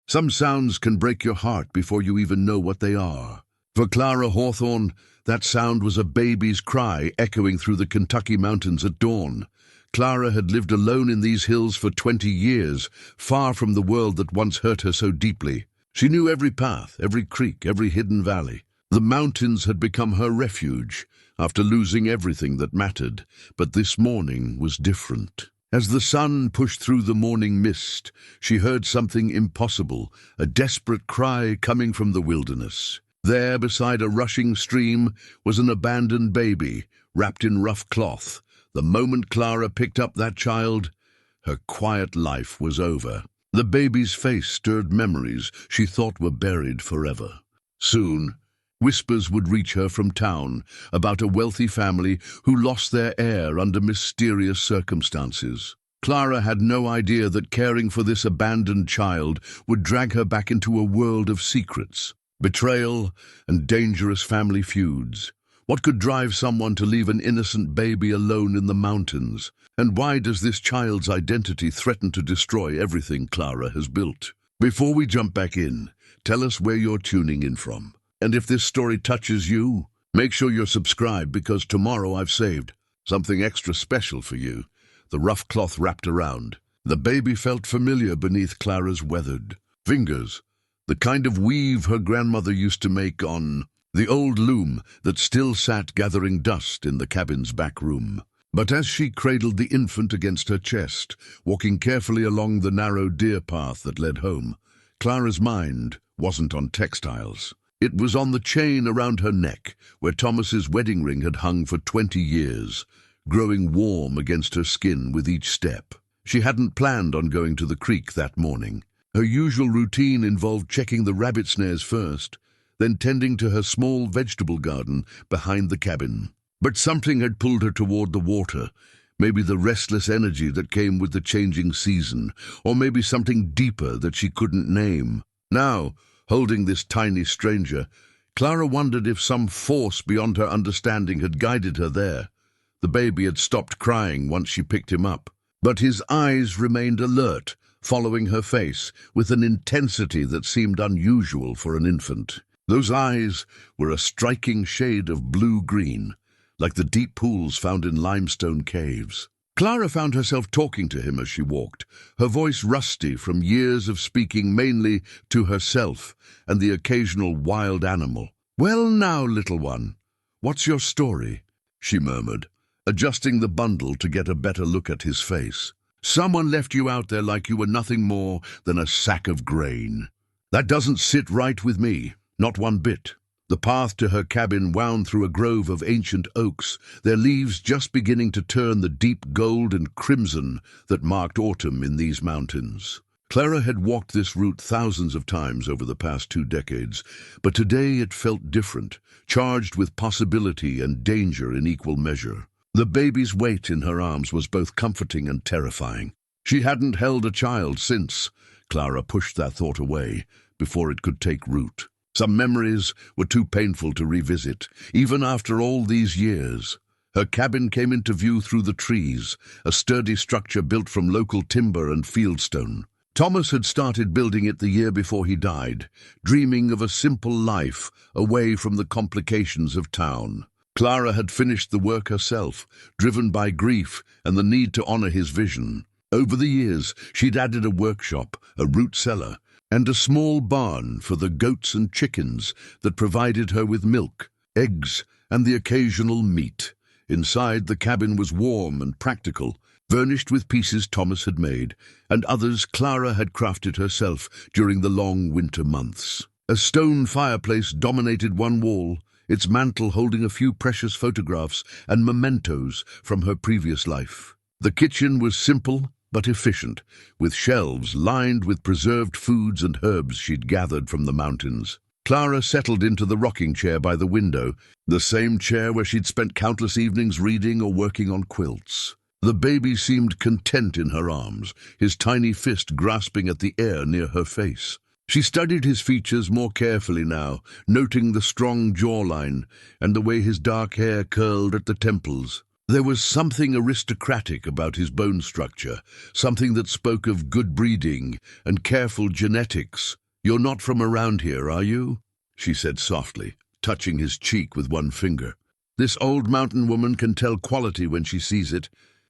Some sounds can break your heart before you even know what they are. For Clara Hawthorne, that sound was a baby's cry echoing through the Kentucky mountains at dawn. Clara had lived alone in these hills for 20 years, far from the world that once hurt her so deeply. She knew every path, every creek, every hidden valley. The mountains had become her refuge, after losing everything that mattered. But this morning was different. As the sun pushed through the morning mist, she heard something impossible, a desperate cry coming from the wilderness. There, beside a rushing stream, was an abandoned baby, wrapped in rough cloth. The moment Clara picked up that child, her quiet life was over. The baby's face stirred memories she thought were buried forever. Soon, whispers would reach her from town about a wealthy family who lost their heir under mysterious circumstances. Clara had no idea that caring for this abandoned child would drag her back into a world of secrets, betrayal, and dangerous family feuds. What could drive someone to leave an innocent baby alone in the mountains? And why does this child's identity threaten to destroy everything Clara has built? Before we jump back in, tell us where you're tuning in from. And if this story touches you, make sure you're subscribed, because tomorrow I've saved something extra special for you. The rough cloth wrapped around. The baby felt familiar beneath Clara's weathered fingers, the kind of weave her grandmother used to make on the old loom that still sat gathering dust in the cabin's back room. But as she cradled the infant against her chest, walking carefully along the narrow deer path that led home, Clara's mind wasn't on textiles. It was on the chain around her neck, where Thomas's wedding ring had hung for 20 years, growing warm against her skin with each step. She hadn't planned on going to the creek that morning. Her usual routine involved checking the rabbit snares first, then tending to her small vegetable garden behind the cabin. But something had pulled her toward the water, maybe the restless energy that came with the changing season, or maybe something deeper that she couldn't name. Now, holding this tiny stranger, Clara wondered if some force beyond her understanding had guided her there. The baby had stopped crying once she picked him up, but his eyes remained alert, following her face with an intensity that seemed unusual for an infant. Those eyes were a striking shade of blue-green, like the deep pools found in limestone caves. Clara found herself talking to him as she walked, her voice rusty from years of speaking mainly to herself and the occasional wild animal. "Well now, little one, what's your story?" she murmured, adjusting the bundle to get a better look at his face. "Someone left you out there like you were nothing more than a sack of grain. That doesn't sit right with me. Not one bit." The path to her cabin wound through a grove of ancient oaks, their leaves just beginning to turn the deep gold and crimson that marked autumn in these mountains. Clara had walked this route thousands of times over the past 2 decades, but today it felt different, charged with possibility and danger in equal measure. The baby's weight in her arms was both comforting and terrifying. She hadn't held a child since. Clara pushed that thought away before it could take root. Some memories were too painful to revisit, even after all these years. Her cabin came into view through the trees, a sturdy structure built from local timber and fieldstone. Thomas had started building it the year before he died, dreaming of a simple life away from the complications of town. Clara had finished the work herself, driven by grief and the need to honor his vision. Over the years, she'd added a workshop, a root cellar, and a small barn for the goats and chickens that provided her with milk, eggs, and the occasional meat. Inside, the cabin was warm and practical, furnished with pieces Thomas had made, and others Clara had crafted herself during the long winter months. A stone fireplace dominated one wall, its mantel holding a few precious photographs and mementos from her previous life. The kitchen was simple but efficient, with shelves lined with preserved foods and herbs she'd gathered from the mountains. Clara settled into the rocking chair by the window, the same chair where she'd spent countless evenings reading or working on quilts. The baby seemed content in her arms, his tiny fist grasping at the air near her face. She studied his features more carefully now, noting the strong jawline and the way his dark hair curled at the temples. There was something aristocratic about his bone structure, something that spoke of good breeding and careful genetics. "You're not from around here, are you?" she said softly, touching his cheek with one finger. "This old mountain woman can tell quality when she sees it,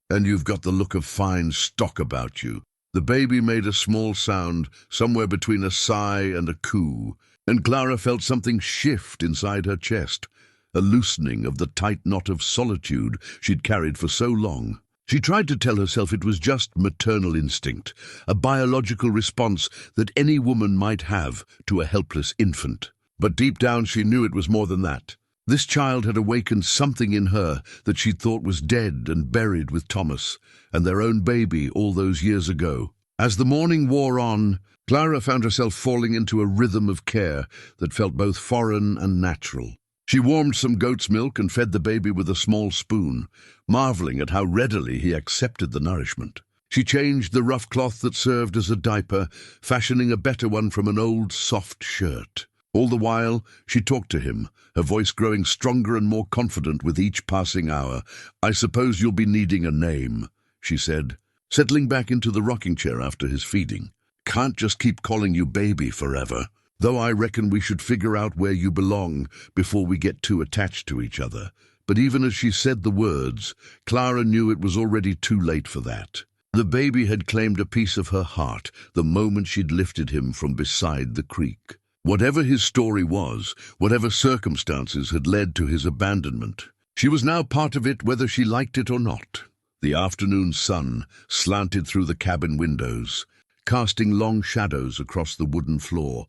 and you've got the look of fine stock about you." The baby made a small sound, somewhere between a sigh and a coo, and Clara felt something shift inside her chest, a loosening of the tight knot of solitude she'd carried for so long. She tried to tell herself it was just maternal instinct, a biological response that any woman might have to a helpless infant. But deep down she knew it was more than that. This child had awakened something in her that she'd thought was dead and buried with Thomas and their own baby all those years ago. As the morning wore on, Clara found herself falling into a rhythm of care that felt both foreign and natural. She warmed some goat's milk and fed the baby with a small spoon, marveling at how readily he accepted the nourishment. She changed the rough cloth that served as a diaper, fashioning a better one from an old soft shirt. All the while, she talked to him, her voice growing stronger and more confident with each passing hour. "I suppose you'll be needing a name," she said, settling back into the rocking chair after his feeding. "Can't just keep calling you baby forever, though I reckon we should figure out where you belong before we get too attached to each other." But even as she said the words, Clara knew it was already too late for that. The baby had claimed a piece of her heart the moment she'd lifted him from beside the creek. Whatever his story was, whatever circumstances had led to his abandonment, she was now part of it whether she liked it or not. The afternoon sun slanted through the cabin windows, casting long shadows across the wooden floor.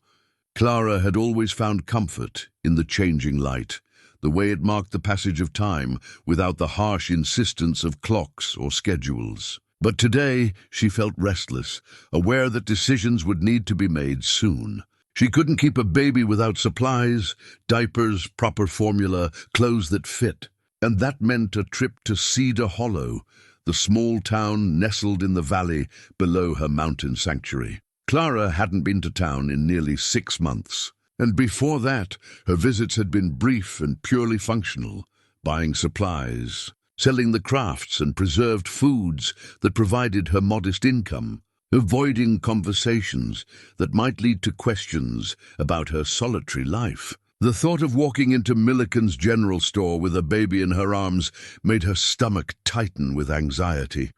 Clara had always found comfort in the changing light, the way it marked the passage of time without the harsh insistence of clocks or schedules. But today she felt restless, aware that decisions would need to be made soon. She couldn't keep a baby without supplies, diapers, proper formula, clothes that fit. And that meant a trip to Cedar Hollow, the small town nestled in the valley below her mountain sanctuary. Clara hadn't been to town in nearly 6 months, and before that her visits had been brief and purely functional, buying supplies, selling the crafts and preserved foods that provided her modest income, avoiding conversations that might lead to questions about her solitary life. The thought of walking into Milliken's general store with a baby in her arms made her stomach tighten with anxiety.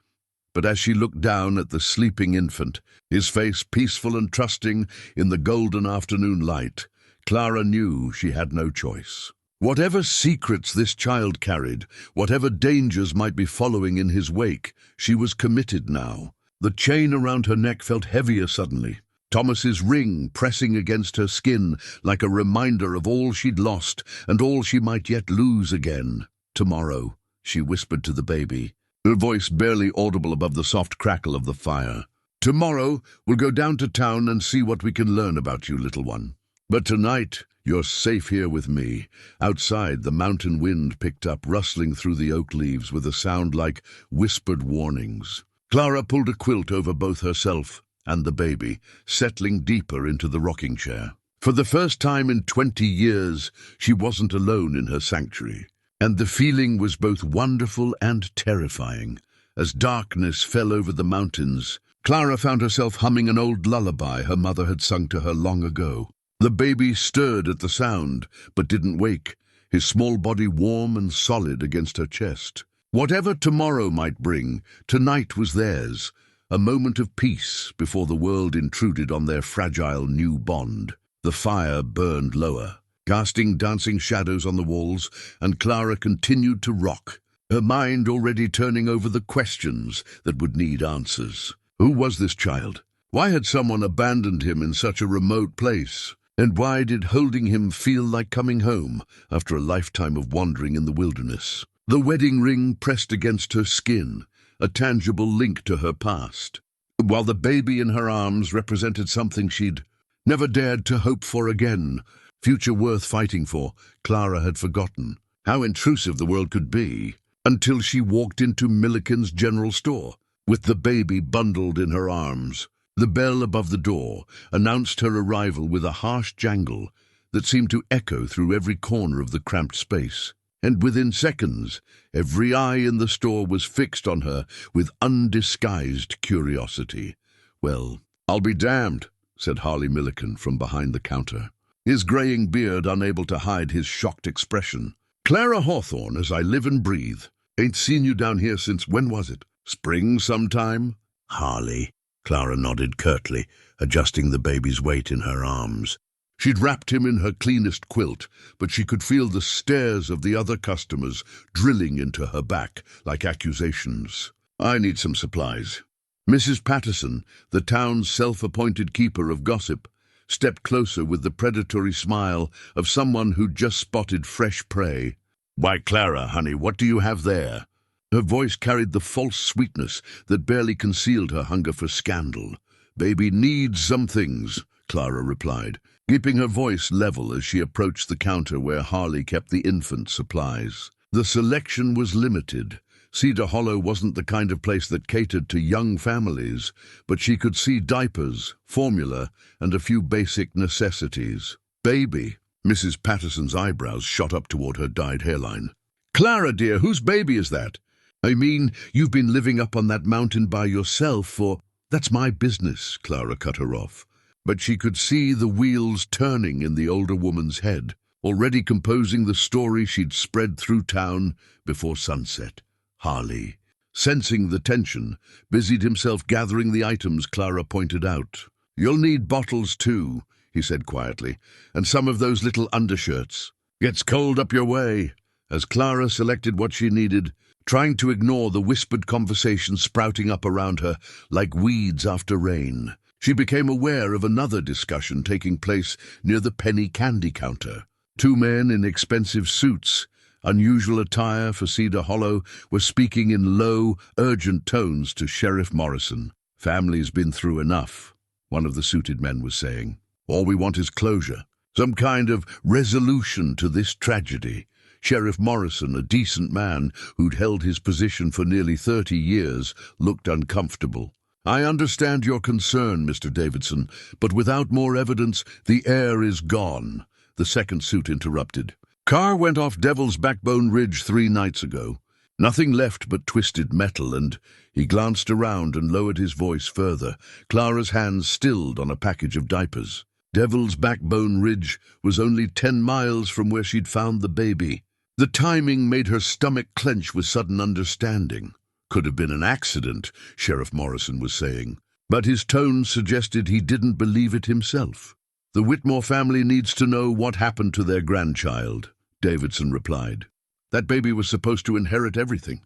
But as she looked down at the sleeping infant, his face peaceful and trusting in the golden afternoon light, Clara knew she had no choice. Whatever secrets this child carried, whatever dangers might be following in his wake, she was committed now. The chain around her neck felt heavier suddenly, Thomas's ring pressing against her skin like a reminder of all she'd lost and all she might yet lose again. "Tomorrow," she whispered to the baby, her voice barely audible above the soft crackle of the fire. "Tomorrow we'll go down to town and see what we can learn about you, little one. But tonight you're safe here with me." Outside, the mountain wind picked up, rustling through the oak leaves with a sound like whispered warnings. Clara pulled a quilt over both herself and the baby, settling deeper into the rocking chair. For the first time in 20 years, she wasn't alone in her sanctuary, and the feeling was both wonderful and terrifying. As darkness fell over the mountains, Clara found herself humming an old lullaby her mother had sung to her long ago. The baby stirred at the sound, but didn't wake, his small body warm and solid against her chest. Whatever tomorrow might bring, tonight was theirs, a moment of peace before the world intruded on their fragile new bond. The fire burned lower, casting dancing shadows on the walls, and Clara continued to rock, her mind already turning over the questions that would need answers. Who was this child? Why had someone abandoned him in such a remote place? And why did holding him feel like coming home after a lifetime of wandering in the wilderness? The wedding ring pressed against her skin, a tangible link to her past, while the baby in her arms represented something she'd never dared to hope for again, future worth fighting for. Clara had forgotten how intrusive the world could be until she walked into Milliken's general store, with the baby bundled in her arms. The bell above the door announced her arrival with a harsh jangle that seemed to echo through every corner of the cramped space. and within seconds, every eye in the store was fixed on her with undisguised curiosity. "Well, I'll be damned," said Harley Milliken from behind the counter, his graying beard unable to hide his shocked expression. "Clara Hawthorne, as I live and breathe. Ain't seen you down here since when was it? Spring sometime?" "Harley," Clara nodded curtly, adjusting the baby's weight in her arms. She'd wrapped him in her cleanest quilt, but she could feel the stares of the other customers drilling into her back like accusations. "I need some supplies." Mrs. Patterson, the town's self-appointed keeper of gossip, stepped closer with the predatory smile of someone who'd just spotted fresh prey. "Why, Clara, honey, what do you have there?" Her voice carried the false sweetness that barely concealed her hunger for scandal. "Baby needs some things," Clara replied, keeping her voice level as she approached the counter where Harley kept the infant supplies. The selection was limited. Cedar Hollow wasn't the kind of place that catered to young families, but she could see diapers, formula, and a few basic necessities. "Baby?" Mrs. Patterson's eyebrows shot up toward her dyed hairline. "Clara, dear, whose baby is that? I mean, you've been living up on that mountain by yourself for—" "That's my business," Clara cut her off. But she could see the wheels turning in the older woman's head, already composing the story she'd spread through town before sunset. Harley, sensing the tension, busied himself gathering the items Clara pointed out. "You'll need bottles too," he said quietly, "and some of those little undershirts. Gets cold up your way." As Clara selected what she needed, trying to ignore the whispered conversation sprouting up around her like weeds after rain, she became aware of another discussion taking place near the penny candy counter. Two men in expensive suits, unusual attire for Cedar Hollow, were speaking in low, urgent tones to Sheriff Morrison. "Family's been through enough," one of the suited men was saying. "All we want is closure, some kind of resolution to this tragedy." Sheriff Morrison, a decent man who'd held his position for nearly 30 years, looked uncomfortable. "I understand your concern, Mr. Davidson, but without more evidence, the heir is gone," the second suit interrupted. "Car went off Devil's Backbone Ridge 3 nights ago. Nothing left but twisted metal, and—" He glanced around and lowered his voice further, Clara's hands stilled on a package of diapers. Devil's Backbone Ridge was only 10 miles from where she'd found the baby. The timing made her stomach clench with sudden understanding. "Could have been an accident," Sheriff Morrison was saying, but his tone suggested he didn't believe it himself. "The Whitmore family needs to know what happened to their grandchild," Davidson replied. "That baby was supposed to inherit everything.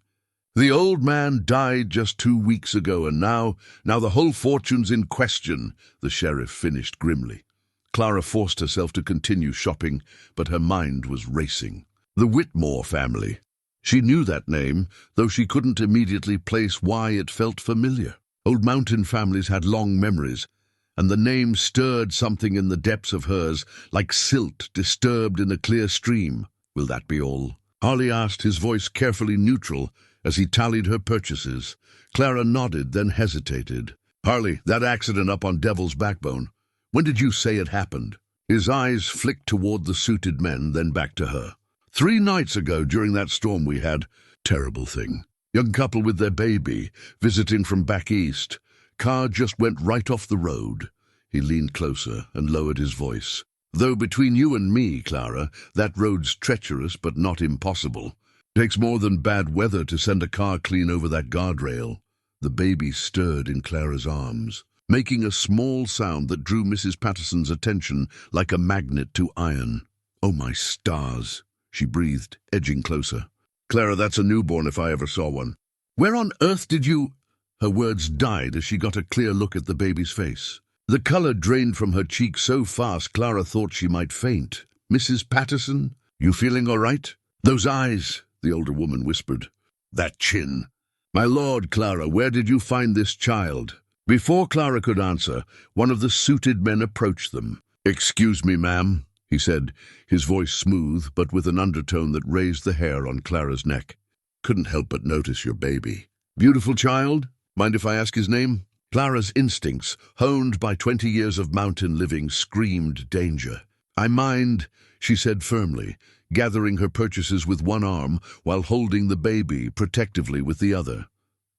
The old man died just 2 weeks ago, and now the whole fortune's in question," the sheriff finished grimly. Clara forced herself to continue shopping, but her mind was racing. The Whitmore family. She knew that name, though she couldn't immediately place why it felt familiar. Old mountain families had long memories, and the name stirred something in the depths of hers, like silt disturbed in a clear stream. "Will that be all?" Harley asked, his voice carefully neutral, as he tallied her purchases. Clara nodded, then hesitated. "Harley, that accident up on Devil's Backbone, when did you say it happened?" His eyes flicked toward the suited men, then back to her. 3 nights ago, during that storm we had. Terrible thing. Young couple with their baby, visiting from back east. Car just went right off the road." He leaned closer and lowered his voice. "Though between you and me, Clara, that road's treacherous but not impossible. Takes more than bad weather to send a car clean over that guardrail." The baby stirred in Clara's arms, making a small sound that drew Mrs. Patterson's attention like a magnet to iron. "Oh, my stars," she breathed, edging closer. "Clara, that's a newborn if I ever saw one. Where on earth did you—" Her words died as she got a clear look at the baby's face. The color drained from her cheek so fast Clara thought she might faint. "Mrs. Patterson, you feeling all right?" "Those eyes," the older woman whispered. "That chin." "My lord, Clara, where did you find this child?" Before Clara could answer, one of the suited men approached them. "Excuse me, ma'am," he said, his voice smooth but with an undertone that raised the hair on Clara's neck. "Couldn't help but notice your baby. Beautiful child? Mind if I ask his name?" Clara's instincts, honed by 20 years of mountain living, screamed danger. "I mind," she said firmly, gathering her purchases with one arm while holding the baby protectively with the other.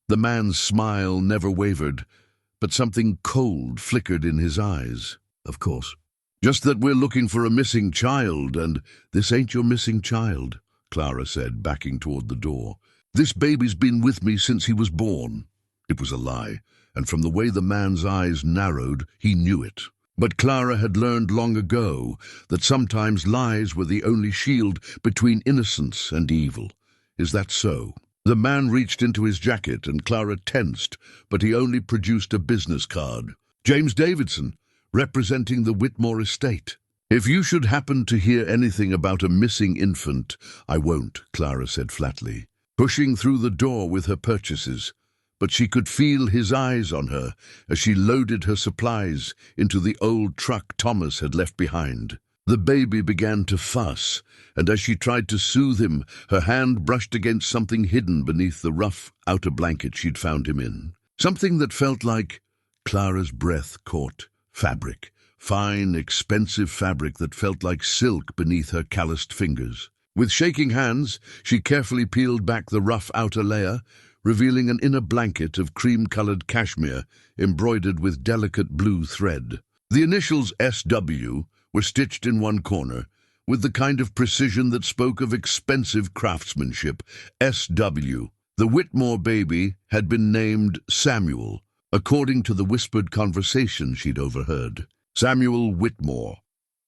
The man's smile never wavered, but something cold flickered in his eyes. "Of course. Just that we're looking for a missing child, and this ain't your missing child," Clara said, backing toward the door. "This baby's been with me since he was born." It was a lie, and from the way the man's eyes narrowed, he knew it. But Clara had learned long ago that sometimes lies were the only shield between innocence and evil. Is that so? The man reached into his jacket and Clara tensed, but he only produced a business card. "James Davidson, representing the Whitmore estate." "If you should happen to hear anything about a missing infant, I won't," Clara said flatly, pushing through the door with her purchases. But she could feel his eyes on her as she loaded her supplies into the old truck Thomas had left behind. The baby began to fuss, and as she tried to soothe him, her hand brushed against something hidden beneath the rough outer blanket she'd found him in. Something that felt like— Clara's breath caught fabric, fine, expensive fabric that felt like silk beneath her calloused fingers. With shaking hands, she carefully peeled back the rough outer layer, revealing an inner blanket of cream-colored cashmere embroidered with delicate blue thread. The initials SW were stitched in one corner, with the kind of precision that spoke of expensive craftsmanship. SW. The Whitmore baby had been named Samuel, according to the whispered conversation she'd overheard. Samuel Whitmore.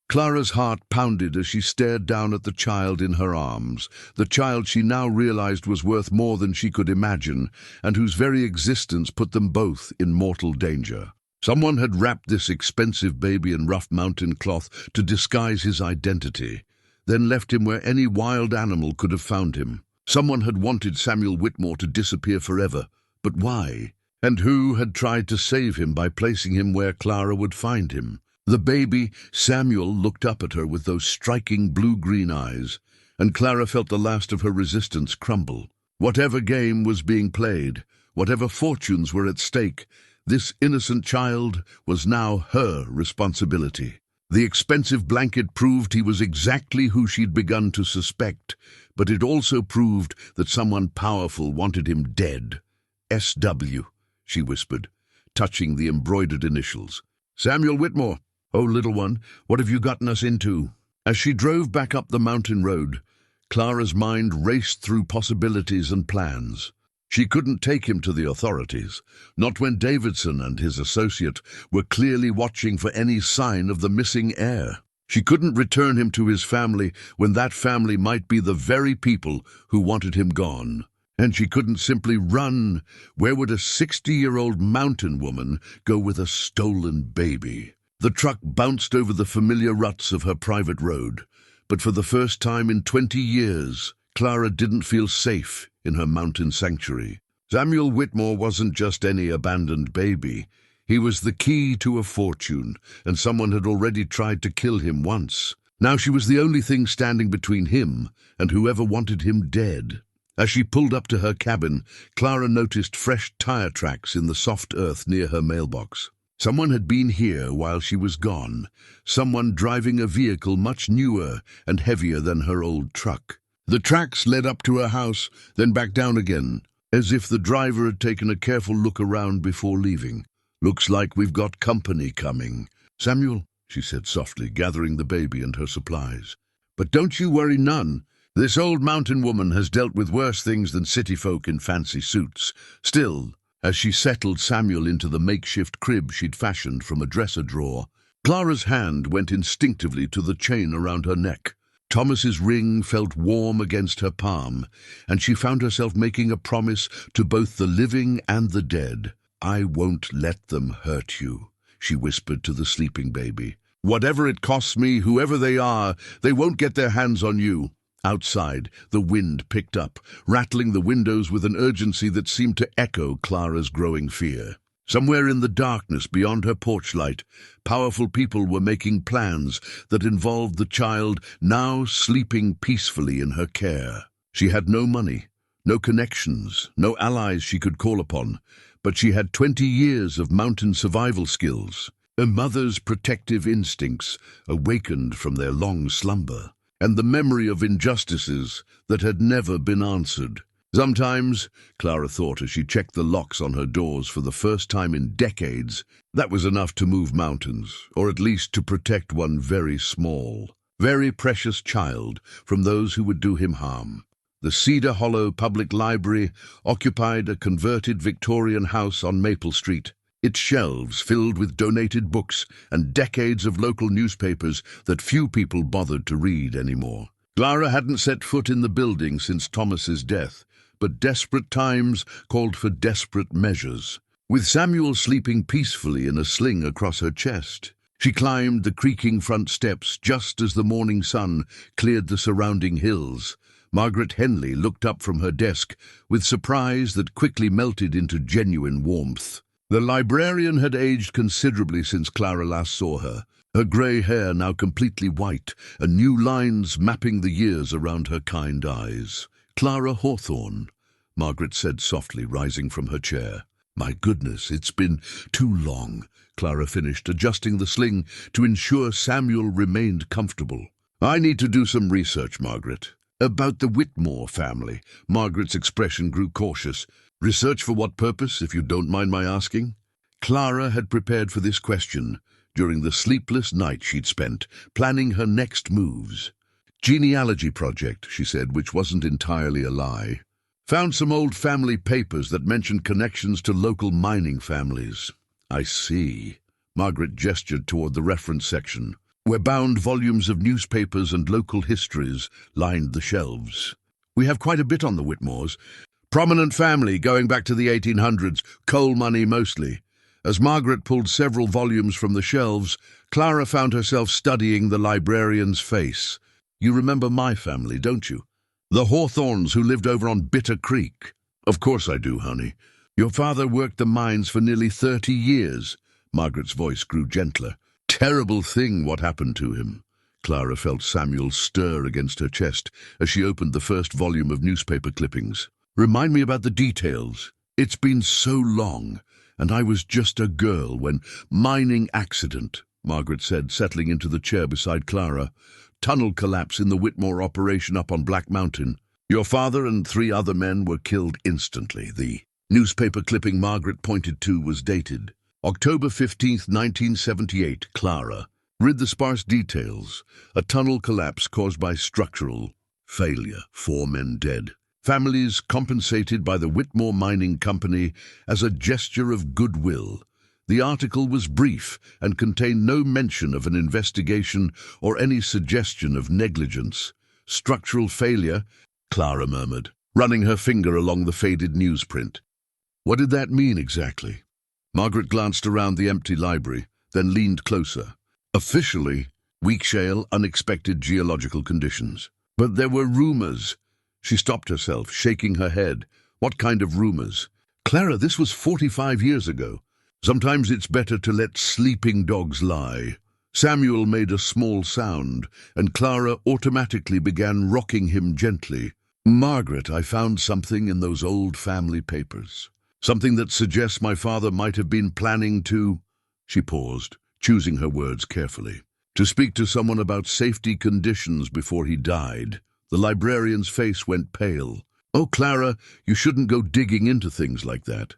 Clara's heart pounded as she stared down at the child in her arms, the child she now realized was worth more than she could imagine, and whose very existence put them both in mortal danger. Someone had wrapped this expensive baby in rough mountain cloth to disguise his identity, then left him where any wild animal could have found him. Someone had wanted Samuel Whitmore to disappear forever, but why? And who had tried to save him by placing him where Clara would find him? The baby, Samuel, looked up at her with those striking blue-green eyes, and Clara felt the last of her resistance crumble. Whatever game was being played, whatever fortunes were at stake, this innocent child was now her responsibility. The expensive blanket proved he was exactly who she'd begun to suspect, but it also proved that someone powerful wanted him dead. SW, she whispered, touching the embroidered initials. "Samuel Whitmore. Oh, little one, what have you gotten us into?" As she drove back up the mountain road, Clara's mind raced through possibilities and plans. She couldn't take him to the authorities, not when Davidson and his associate were clearly watching for any sign of the missing heir. She couldn't return him to his family when that family might be the very people who wanted him gone. And she couldn't simply run. Where would a 60-year-old mountain woman go with a stolen baby? The truck bounced over the familiar ruts of her private road, but for the first time in 20 years, Clara didn't feel safe in her mountain sanctuary. Samuel Whitmore wasn't just any abandoned baby. He was the key to a fortune, and someone had already tried to kill him once. Now she was the only thing standing between him and whoever wanted him dead. As she pulled up to her cabin, Clara noticed fresh tire tracks in the soft earth near her mailbox. Someone had been here while she was gone, someone driving a vehicle much newer and heavier than her old truck. The tracks led up to her house, then back down again, as if the driver had taken a careful look around before leaving. "Looks like we've got company coming." "Samuel," she said softly, gathering the baby and her supplies. "But don't you worry none. This old mountain woman has dealt with worse things than city folk in fancy suits." Still, as she settled Samuel into the makeshift crib she'd fashioned from a dresser drawer, Clara's hand went instinctively to the chain around her neck. Thomas's ring felt warm against her palm, and she found herself making a promise to both the living and the dead. "I won't let them hurt you," she whispered to the sleeping baby. "Whatever it costs me, whoever they are, they won't get their hands on you." Outside, the wind picked up, rattling the windows with an urgency that seemed to echo Clara's growing fear. Somewhere in the darkness beyond her porch light, powerful people were making plans that involved the child now sleeping peacefully in her care. She had no money, no connections, no allies she could call upon, but she had 20 years of mountain survival skills. Her mother's protective instincts awakened from their long slumber. and the memory of injustices that had never been answered. Sometimes, Clara thought as she checked the locks on her doors for the first time in decades, that was enough to move mountains, or at least to protect one very small, very precious child from those who would do him harm. The Cedar Hollow Public Library occupied a converted Victorian house on Maple Street, its shelves filled with donated books and decades of local newspapers that few people bothered to read anymore. Clara hadn't set foot in the building since Thomas's death, but desperate times called for desperate measures. With Samuel sleeping peacefully in a sling across her chest, she climbed the creaking front steps just as the morning sun cleared the surrounding hills. Margaret Henley looked up from her desk with surprise that quickly melted into genuine warmth. The librarian had aged considerably since Clara last saw her, her grey hair now completely white, and new lines mapping the years around her kind eyes. "Clara Hawthorne," Margaret said softly, rising from her chair. "My goodness, it's been too long," Clara finished, adjusting the sling to ensure Samuel remained comfortable. "I need to do some research, Margaret." "About the Whitmore family." Margaret's expression grew cautious. "Research for what purpose, if you don't mind my asking?" Clara had prepared for this question during the sleepless night she'd spent, planning her next moves. "Genealogy project," she said, which wasn't entirely a lie. "Found some old family papers that mentioned connections to local mining families." "I see." Margaret gestured toward the reference section, where bound volumes of newspapers and local histories lined the shelves. "We have quite a bit on the Whitmores. Prominent family going back to the 1800s, coal money mostly." As Margaret pulled several volumes from the shelves, Clara found herself studying the librarian's face. "You remember my family, don't you? The Hawthornes who lived over on Bitter Creek." "Of course I do, honey. Your father worked the mines for nearly 30 years. Margaret's voice grew gentler. "Terrible thing what happened to him." Clara felt Samuel stir against her chest as she opened the first volume of newspaper clippings. "Remind me about the details. It's been so long, and I was just a girl when—" "Mining accident," Margaret said, settling into the chair beside Clara. "Tunnel collapse in the Whitmore operation up on Black Mountain. Your father and 3 other men were killed instantly." The newspaper clipping Margaret pointed to was dated October 15th, 1978, Clara. Read the sparse details. "A tunnel collapse caused by structural failure. 4 men dead. Families compensated by the Whitmore Mining Company as a gesture of goodwill." The article was brief and contained no mention of an investigation or any suggestion of negligence. "Structural failure," Clara murmured, running her finger along the faded newsprint. "What did that mean exactly?" Margaret glanced around the empty library, then leaned closer. "Officially, weak shale, unexpected geological conditions. But there were rumors." She stopped herself, shaking her head. "What kind of rumors?" "Clara, this was 45 years ago. Sometimes it's better to let sleeping dogs lie." Samuel made a small sound, and Clara automatically began rocking him gently. "Margaret, I found something in those old family papers. Something that suggests my father might have been planning to—" She paused, choosing her words carefully. "To speak to someone about safety conditions before he died." The librarian's face went pale. "Oh, Clara, you shouldn't go digging into things like that.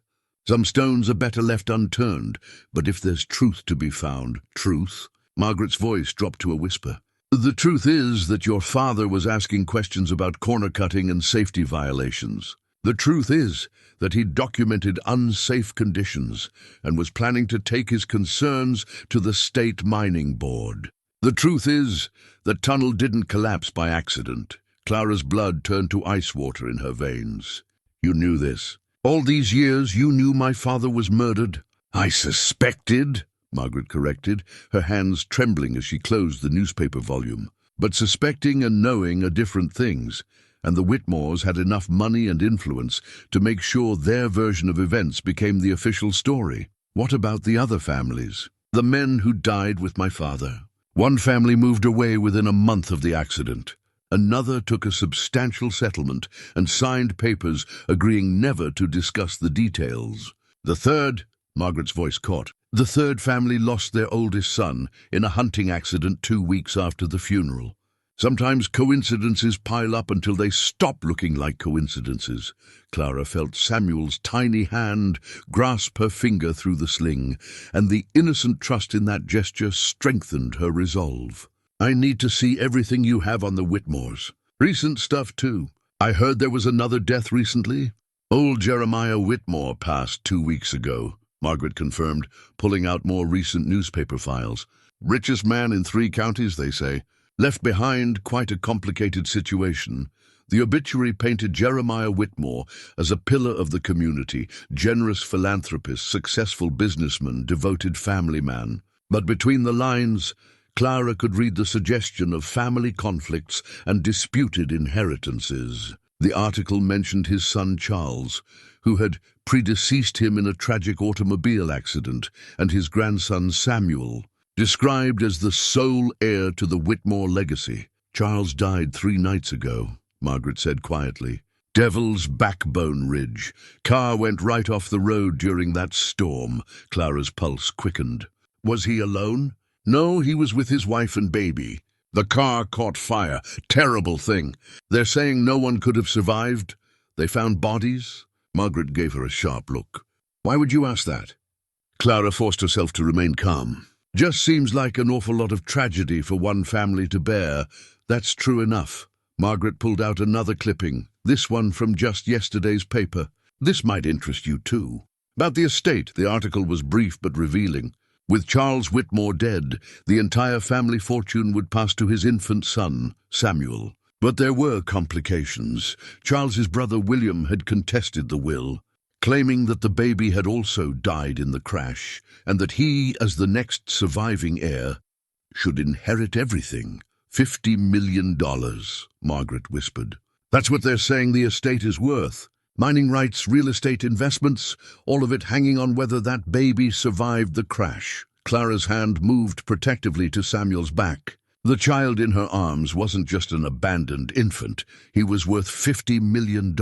Some stones are better left unturned, but if there's truth to be found—" "Truth?" Margaret's voice dropped to a whisper. "The truth is that your father was asking questions about corner cutting and safety violations. The truth is that he documented unsafe conditions and was planning to take his concerns to the State Mining Board. The truth is that tunnel didn't collapse by accident." Clara's blood turned to ice water in her veins. "You knew this. All these years you knew my father was murdered?" "I suspected," Margaret corrected, her hands trembling as she closed the newspaper volume. "But suspecting and knowing are different things, and the Whitmores had enough money and influence to make sure their version of events became the official story." "What about the other families?" "The men who died with my father. One family moved away within a month of the accident. Another took a substantial settlement and signed papers agreeing never to discuss the details. The third," Margaret's voice caught, "the third family lost their oldest son in a hunting accident 2 weeks after the funeral. Sometimes coincidences pile up until they stop looking like coincidences. Clara felt Samuel's tiny hand grasp her finger through the sling, and the innocent trust in that gesture strengthened her resolve. I need to see everything you have on the Whitmores. Recent stuff, too. I heard there was another death recently. Old Jeremiah Whitmore passed 2 weeks ago, Margaret confirmed, pulling out more recent newspaper files. Richest man in 3 counties, they say. Left behind quite a complicated situation. The obituary painted Jeremiah Whitmore as a pillar of the community, generous philanthropist, successful businessman, devoted family man. But between the lines, Clara could read the suggestion of family conflicts and disputed inheritances. The article mentioned his son Charles, who had predeceased him in a tragic automobile accident, and his grandson Samuel, described as the sole heir to the Whitmore legacy. Charles died 3 nights ago, Margaret said quietly. Devil's Backbone Ridge. Car went right off the road during that storm. Clara's pulse quickened. Was he alone? No, he was with his wife and baby. The car caught fire. Terrible thing. They're saying no one could have survived. They found bodies? Margaret gave her a sharp look. Why would you ask that? Clara forced herself to remain calm. Just seems like an awful lot of tragedy for one family to bear. That's true enough. Margaret pulled out another clipping, this one from just yesterday's paper. This might interest you too. About the estate, the article was brief but revealing. With Charles Whitmore dead, the entire family fortune would pass to his infant son, Samuel. But there were complications. Charles's brother William had contested the will, claiming that the baby had also died in the crash, and that he, as the next surviving heir, should inherit everything. $50 million, Margaret whispered. That's what they're saying the estate is worth. Mining rights, real estate investments, all of it hanging on whether that baby survived the crash. Clara's hand moved protectively to Samuel's back. The child in her arms wasn't just an abandoned infant. He was worth $50 million.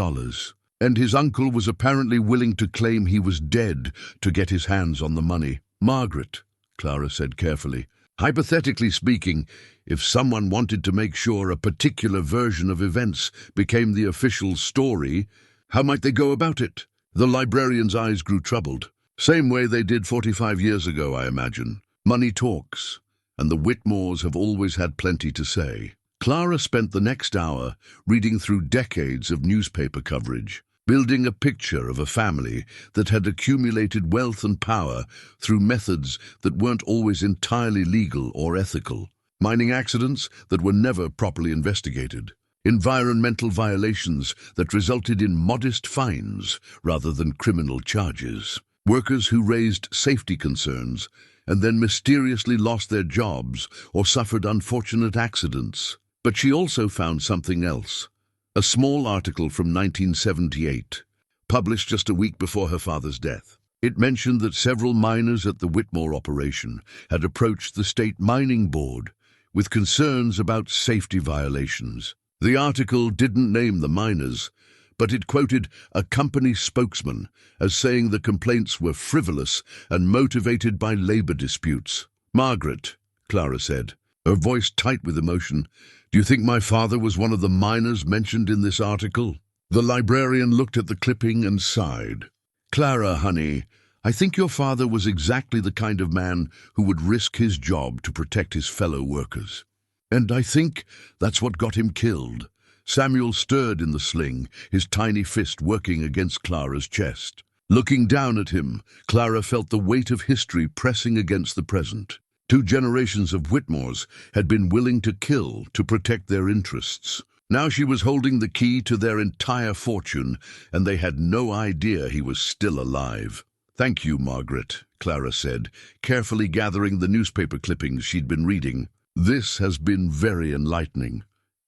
And his uncle was apparently willing to claim he was dead to get his hands on the money. Margaret, Clara said carefully, hypothetically speaking, if someone wanted to make sure a particular version of events became the official story, how might they go about it? The librarian's eyes grew troubled. Same way they did 45 years ago, I imagine. Money talks, and the Whitmores have always had plenty to say. Clara spent the next hour reading through decades of newspaper coverage, building a picture of a family that had accumulated wealth and power through methods that weren't always entirely legal or ethical. Mining accidents that were never properly investigated. Environmental violations that resulted in modest fines rather than criminal charges. Workers who raised safety concerns and then mysteriously lost their jobs or suffered unfortunate accidents. But she also found something else. A small article from 1978, published just a week before her father's death. It mentioned that several miners at the Whitmore operation had approached the State Mining Board with concerns about safety violations. The article didn't name the miners, but it quoted a company spokesman as saying the complaints were frivolous and motivated by labor disputes. Margaret, Clara said, her voice tight with emotion, do you think my father was one of the miners mentioned in this article? The librarian looked at the clipping and sighed. Clara, honey, I think your father was exactly the kind of man who would risk his job to protect his fellow workers. And I think that's what got him killed. Samuel stirred in the sling, his tiny fist working against Clara's chest. Looking down at him, Clara felt the weight of history pressing against the present. 2 generations of Whitmores had been willing to kill to protect their interests. Now she was holding the key to their entire fortune, and they had no idea he was still alive. Thank you, Margaret, Clara said, carefully gathering the newspaper clippings she'd been reading. This has been very enlightening.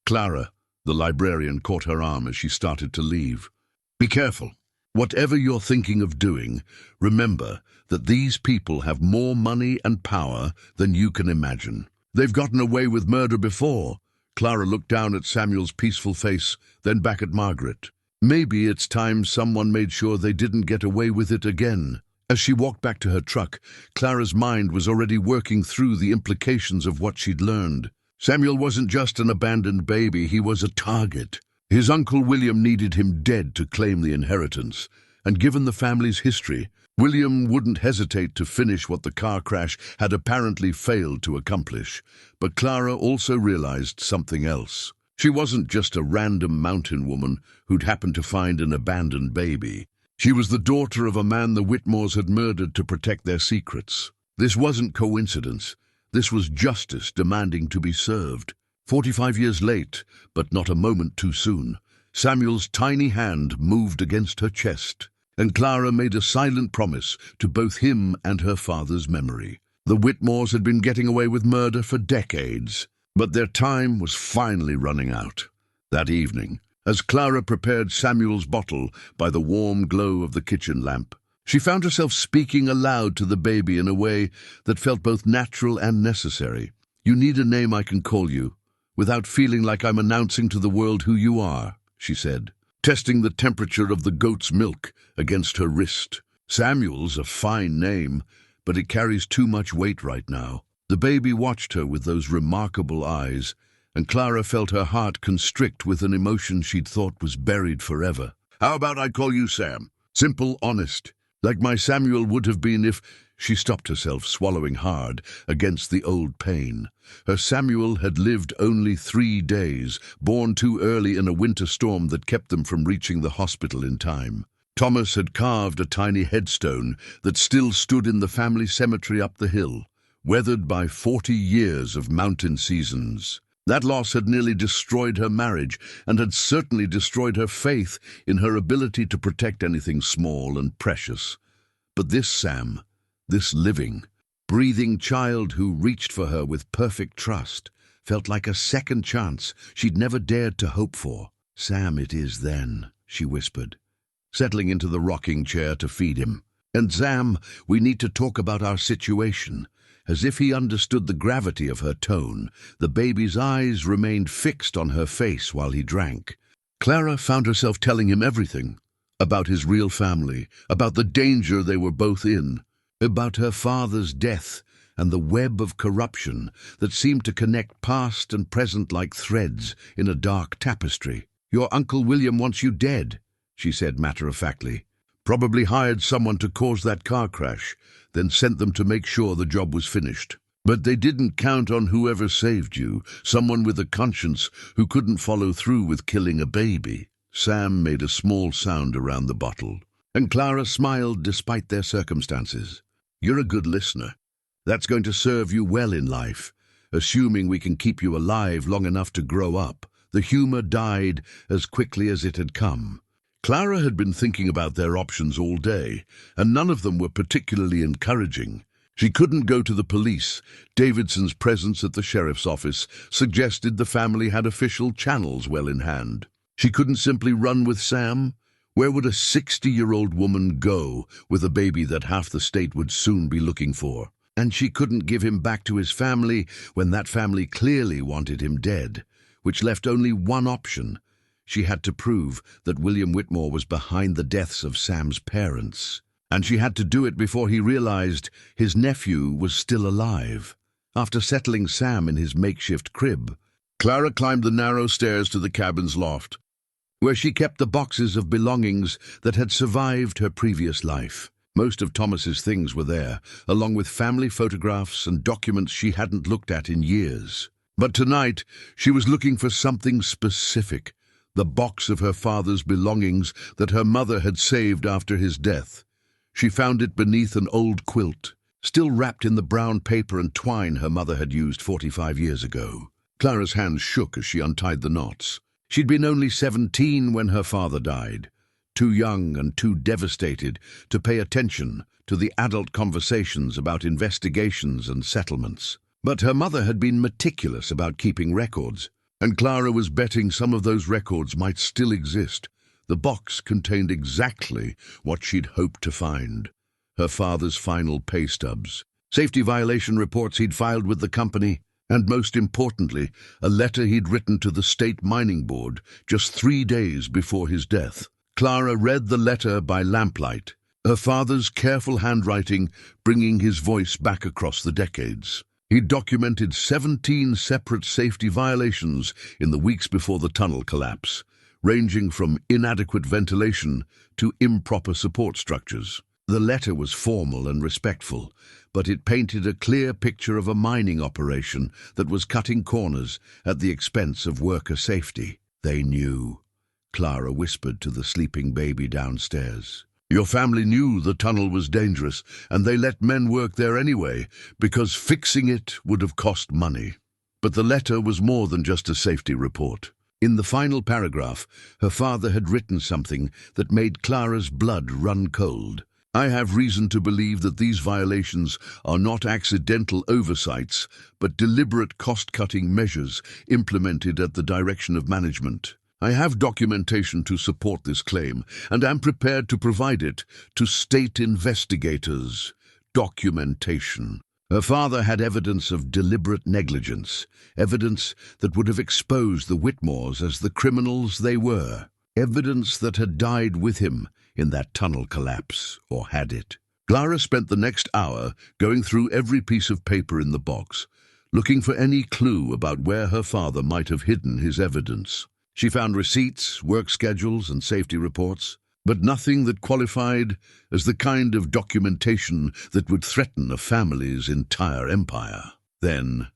Clara, the librarian caught her arm as she started to leave. Be careful. Whatever you're thinking of doing, remember that these people have more money and power than you can imagine. They've gotten away with murder before. Clara looked down at Samuel's peaceful face, then back at Margaret. Maybe it's time someone made sure they didn't get away with it again. As she walked back to her truck, Clara's mind was already working through the implications of what she'd learned. Samuel wasn't just an abandoned baby, he was a target. His uncle William needed him dead to claim the inheritance, and given the family's history, William wouldn't hesitate to finish what the car crash had apparently failed to accomplish. But Clara also realized something else. She wasn't just a random mountain woman who'd happened to find an abandoned baby. She was the daughter of a man the Whitmores had murdered to protect their secrets. This wasn't coincidence. This was justice demanding to be served. 45 years late, but not a moment too soon, Samuel's tiny hand moved against her chest, and Clara made a silent promise to both him and her father's memory. The Whitmores had been getting away with murder for decades, but their time was finally running out. That evening, as Clara prepared Samuel's bottle by the warm glow of the kitchen lamp, she found herself speaking aloud to the baby in a way that felt both natural and necessary. "You need a name I can call you, without feeling like I'm announcing to the world who you are," she said, testing the temperature of the goat's milk against her wrist. "Samuel's a fine name, but it carries too much weight right now." The baby watched her with those remarkable eyes, and Clara felt her heart constrict with an emotion she'd thought was buried forever. "How about I call you Sam? Simple, honest, like my Samuel would have been if—" She stopped herself, swallowing hard against the old pain. Her Samuel had lived only 3 days, born too early in a winter storm that kept them from reaching the hospital in time. Thomas had carved a tiny headstone that still stood in the family cemetery up the hill, weathered by 40 years of mountain seasons. That loss had nearly destroyed her marriage, and had certainly destroyed her faith in her ability to protect anything small and precious. But this Sam, this living, breathing child who reached for her with perfect trust, felt like a second chance she'd never dared to hope for. "Sam it is then," she whispered, settling into the rocking chair to feed him. "And Sam, we need to talk about our situation." As if he understood the gravity of her tone, the baby's eyes remained fixed on her face while he drank. Clara found herself telling him everything, about his real family, about the danger they were both in, about her father's death and the web of corruption that seemed to connect past and present like threads in a dark tapestry. "Your Uncle William wants you dead," she said matter-of-factly. "Probably hired someone to cause that car crash, then sent them to make sure the job was finished. But they didn't count on whoever saved you, someone with a conscience who couldn't follow through with killing a baby." Sam made a small sound around the bottle, and Clara smiled despite their circumstances. "You're a good listener. That's going to serve you well in life, assuming we can keep you alive long enough to grow up." The humor died as quickly as it had come. Clara had been thinking about their options all day, and none of them were particularly encouraging. She couldn't go to the police. Davidson's presence at the sheriff's office suggested the family had official channels well in hand. She couldn't simply run with Sam. Where would a 60-year-old woman go with a baby that half the state would soon be looking for? And she couldn't give him back to his family when that family clearly wanted him dead, which left only one option. She had to prove that William Whitmore was behind the deaths of Sam's parents. And she had to do it before he realized his nephew was still alive. After settling Sam in his makeshift crib, Clara climbed the narrow stairs to the cabin's loft, where she kept the boxes of belongings that had survived her previous life. Most of Thomas's things were there, along with family photographs and documents she hadn't looked at in years. But tonight, she was looking for something specific. The box of her father's belongings that her mother had saved after his death. She found it beneath an old quilt, still wrapped in the brown paper and twine her mother had used 45 years ago. Clara's hands shook as she untied the knots. She'd been only 17 when her father died, too young and too devastated to pay attention to the adult conversations about investigations and settlements. But her mother had been meticulous about keeping records, and Clara was betting some of those records might still exist. The box contained exactly what she'd hoped to find. Her father's final pay stubs, safety violation reports he'd filed with the company, and most importantly, a letter he'd written to the State Mining Board just 3 days before his death. Clara read the letter by lamplight, her father's careful handwriting bringing his voice back across the decades. He documented 17 separate safety violations in the weeks before the tunnel collapse, ranging from inadequate ventilation to improper support structures. The letter was formal and respectful, but it painted a clear picture of a mining operation that was cutting corners at the expense of worker safety. They knew, Clara whispered to the sleeping baby downstairs. Your family knew the tunnel was dangerous, and they let men work there anyway, because fixing it would have cost money. But the letter was more than just a safety report. In the final paragraph, her father had written something that made Clara's blood run cold. I have reason to believe that these violations are not accidental oversights, but deliberate cost-cutting measures implemented at the direction of management. I have documentation to support this claim, and am prepared to provide it to state investigators. Documentation. Her father had evidence of deliberate negligence, evidence that would have exposed the Whitmores as the criminals they were, evidence that had died with him in that tunnel collapse, or had it. Clara spent the next hour going through every piece of paper in the box, looking for any clue about where her father might have hidden his evidence. She found receipts, work schedules, and safety reports, but nothing that qualified as the kind of documentation that would threaten a family's entire empire. Then,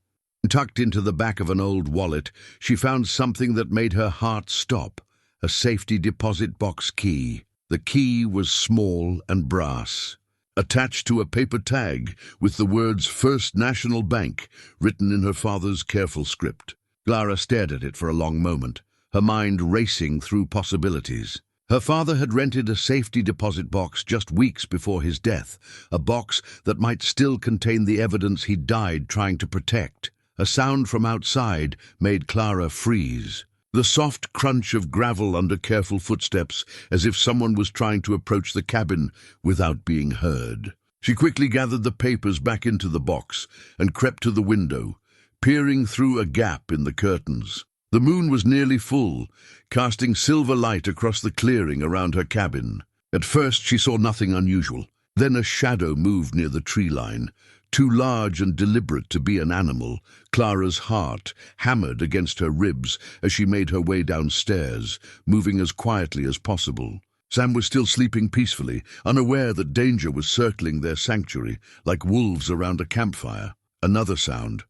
tucked into the back of an old wallet, she found something that made her heart stop, a safety deposit box key. The key was small and brass, attached to a paper tag with the words First National Bank written in her father's careful script. Clara stared at it for a long moment, her mind racing through possibilities. Her father had rented a safety deposit box just weeks before his death, a box that might still contain the evidence he died trying to protect. A sound from outside made Clara freeze. The soft crunch of gravel under careful footsteps, as if someone was trying to approach the cabin without being heard. She quickly gathered the papers back into the box and crept to the window, peering through a gap in the curtains. The moon was nearly full, casting silver light across the clearing around her cabin. At first she saw nothing unusual. Then a shadow moved near the tree line, too large and deliberate to be an animal. Clara's heart hammered against her ribs as she made her way downstairs, moving as quietly as possible. Sam was still sleeping peacefully, unaware that danger was circling their sanctuary, like wolves around a campfire. Another sound,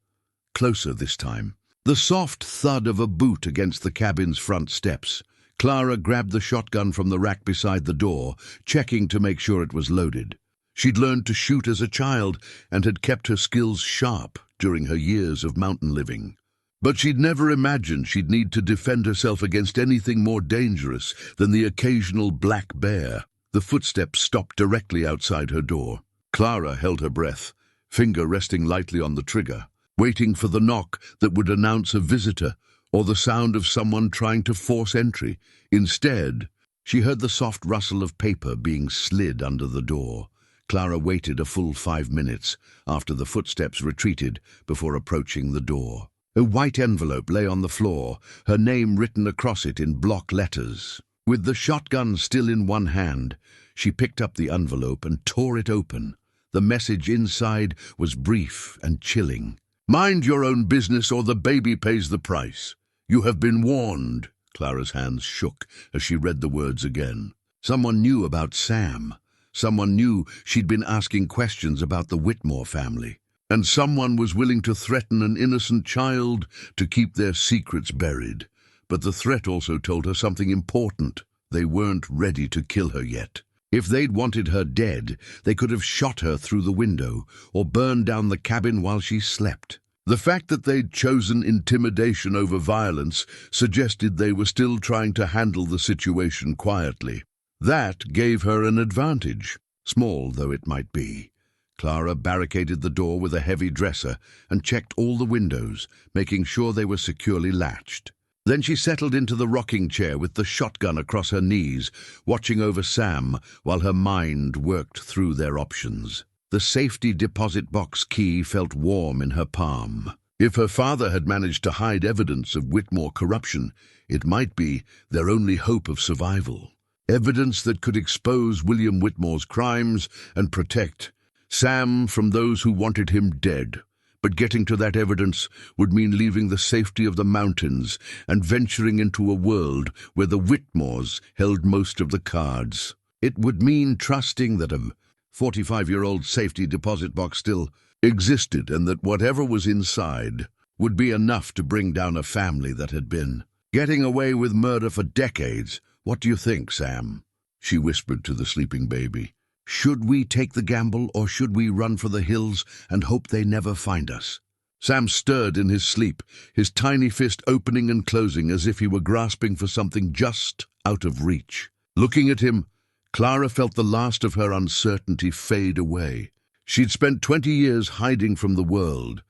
closer this time. The soft thud of a boot against the cabin's front steps. Clara grabbed the shotgun from the rack beside the door, checking to make sure it was loaded. She'd learned to shoot as a child and had kept her skills sharp during her years of mountain living. But she'd never imagined she'd need to defend herself against anything more dangerous than the occasional black bear. The footsteps stopped directly outside her door. Clara held her breath, finger resting lightly on the trigger, waiting for the knock that would announce a visitor or the sound of someone trying to force entry. Instead, she heard the soft rustle of paper being slid under the door. Clara waited a full 5 minutes after the footsteps retreated before approaching the door. A white envelope lay on the floor, her name written across it in block letters. With the shotgun still in one hand, she picked up the envelope and tore it open. The message inside was brief and chilling. Mind your own business or the baby pays the price. You have been warned. Clara's hands shook as she read the words again. Someone knew about Sam. Someone knew she'd been asking questions about the Whitmore family. And someone was willing to threaten an innocent child to keep their secrets buried. But the threat also told her something important. They weren't ready to kill her yet. If they'd wanted her dead, they could have shot her through the window or burned down the cabin while she slept. The fact that they'd chosen intimidation over violence suggested they were still trying to handle the situation quietly. That gave her an advantage, small though it might be. Clara barricaded the door with a heavy dresser and checked all the windows, making sure they were securely latched. Then she settled into the rocking chair with the shotgun across her knees, watching over Sam while her mind worked through their options. The safety deposit box key felt warm in her palm. If her father had managed to hide evidence of Whitmore corruption, it might be their only hope of survival. Evidence that could expose William Whitmore's crimes and protect Sam from those who wanted him dead. But getting to that evidence would mean leaving the safety of the mountains and venturing into a world where the Whitmores held most of the cards. It would mean trusting that a 45-year-old safety deposit box still existed and that whatever was inside would be enough to bring down a family that had been getting away with murder for decades. "What do you think, Sam?" she whispered to the sleeping baby. "Should we take the gamble, or should we run for the hills and hope they never find us?" Sam stirred in his sleep, his tiny fist opening and closing as if he were grasping for something just out of reach. Looking at him, Clara felt the last of her uncertainty fade away. She'd spent 20 years hiding from the world,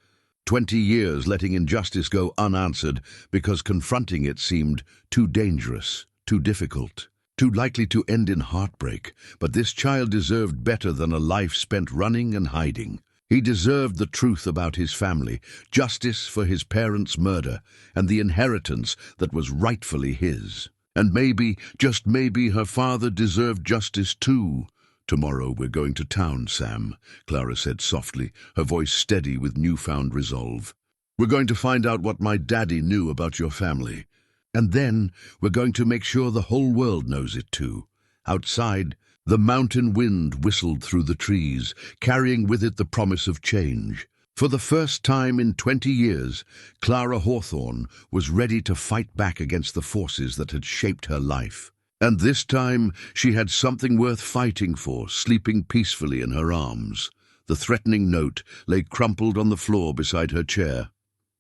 20 years letting injustice go unanswered because confronting it seemed too dangerous, too difficult, too likely to end in heartbreak. But this child deserved better than a life spent running and hiding. He deserved the truth about his family, justice for his parents' murder, and the inheritance that was rightfully his. And maybe, just maybe, her father deserved justice too. "Tomorrow we're going to town, Sam," Clara said softly, her voice steady with newfound resolve. "We're going to find out what my daddy knew about your family. And then we're going to make sure the whole world knows it too." Outside, the mountain wind whistled through the trees, carrying with it the promise of change. For the first time in 20 years, Clara Hawthorne was ready to fight back against the forces that had shaped her life. And this time, she had something worth fighting for, sleeping peacefully in her arms. The threatening note lay crumpled on the floor beside her chair.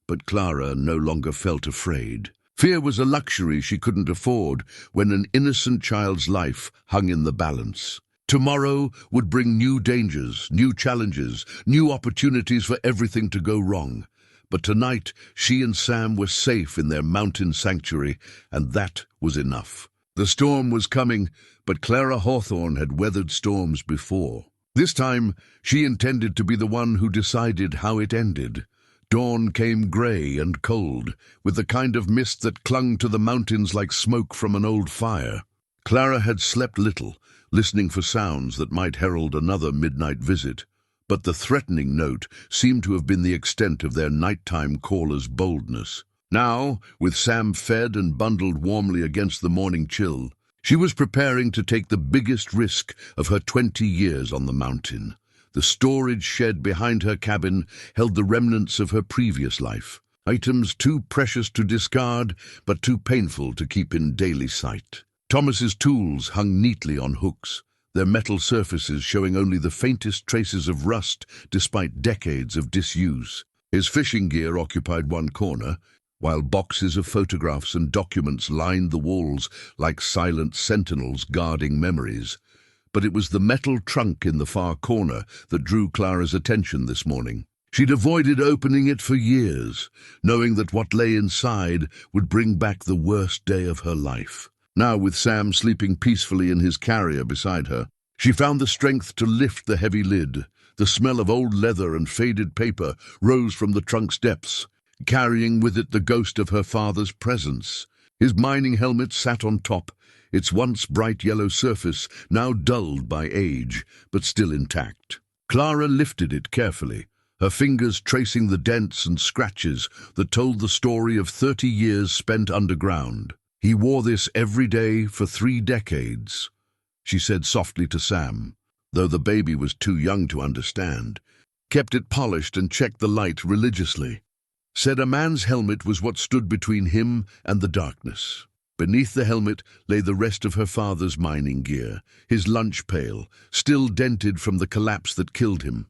But Clara no longer felt afraid. Fear was a luxury she couldn't afford when an innocent child's life hung in the balance. Tomorrow would bring new dangers, new challenges, new opportunities for everything to go wrong. But tonight, she and Sam were safe in their mountain sanctuary, and that was enough. The storm was coming, but Clara Hawthorne had weathered storms before. This time, she intended to be the one who decided how it ended. Dawn came grey and cold, with the kind of mist that clung to the mountains like smoke from an old fire. Clara had slept little, listening for sounds that might herald another midnight visit. But the threatening note seemed to have been the extent of their nighttime caller's boldness. Now, with Sam fed and bundled warmly against the morning chill, she was preparing to take the biggest risk of her 20 years on the mountain. The storage shed behind her cabin held the remnants of her previous life, items too precious to discard, but too painful to keep in daily sight. Thomas's tools hung neatly on hooks, their metal surfaces showing only the faintest traces of rust despite decades of disuse. His fishing gear occupied one corner, while boxes of photographs and documents lined the walls like silent sentinels guarding memories. But it was the metal trunk in the far corner that drew Clara's attention this morning. She'd avoided opening it for years, knowing that what lay inside would bring back the worst day of her life. Now, with Sam sleeping peacefully in his carrier beside her, she found the strength to lift the heavy lid. The smell of old leather and faded paper rose from the trunk's depths, carrying with it the ghost of her father's presence. His mining helmet sat on top, its once bright yellow surface now dulled by age, but still intact. Clara lifted it carefully, her fingers tracing the dents and scratches that told the story of 30 years spent underground. "He wore this every day for 3 decades, she said softly to Sam, though the baby was too young to understand. Kept it polished and checked the light religiously. Said a man's helmet was what stood between him and the darkness. Beneath the helmet lay the rest of her father's mining gear, his lunch pail, still dented from the collapse that killed him,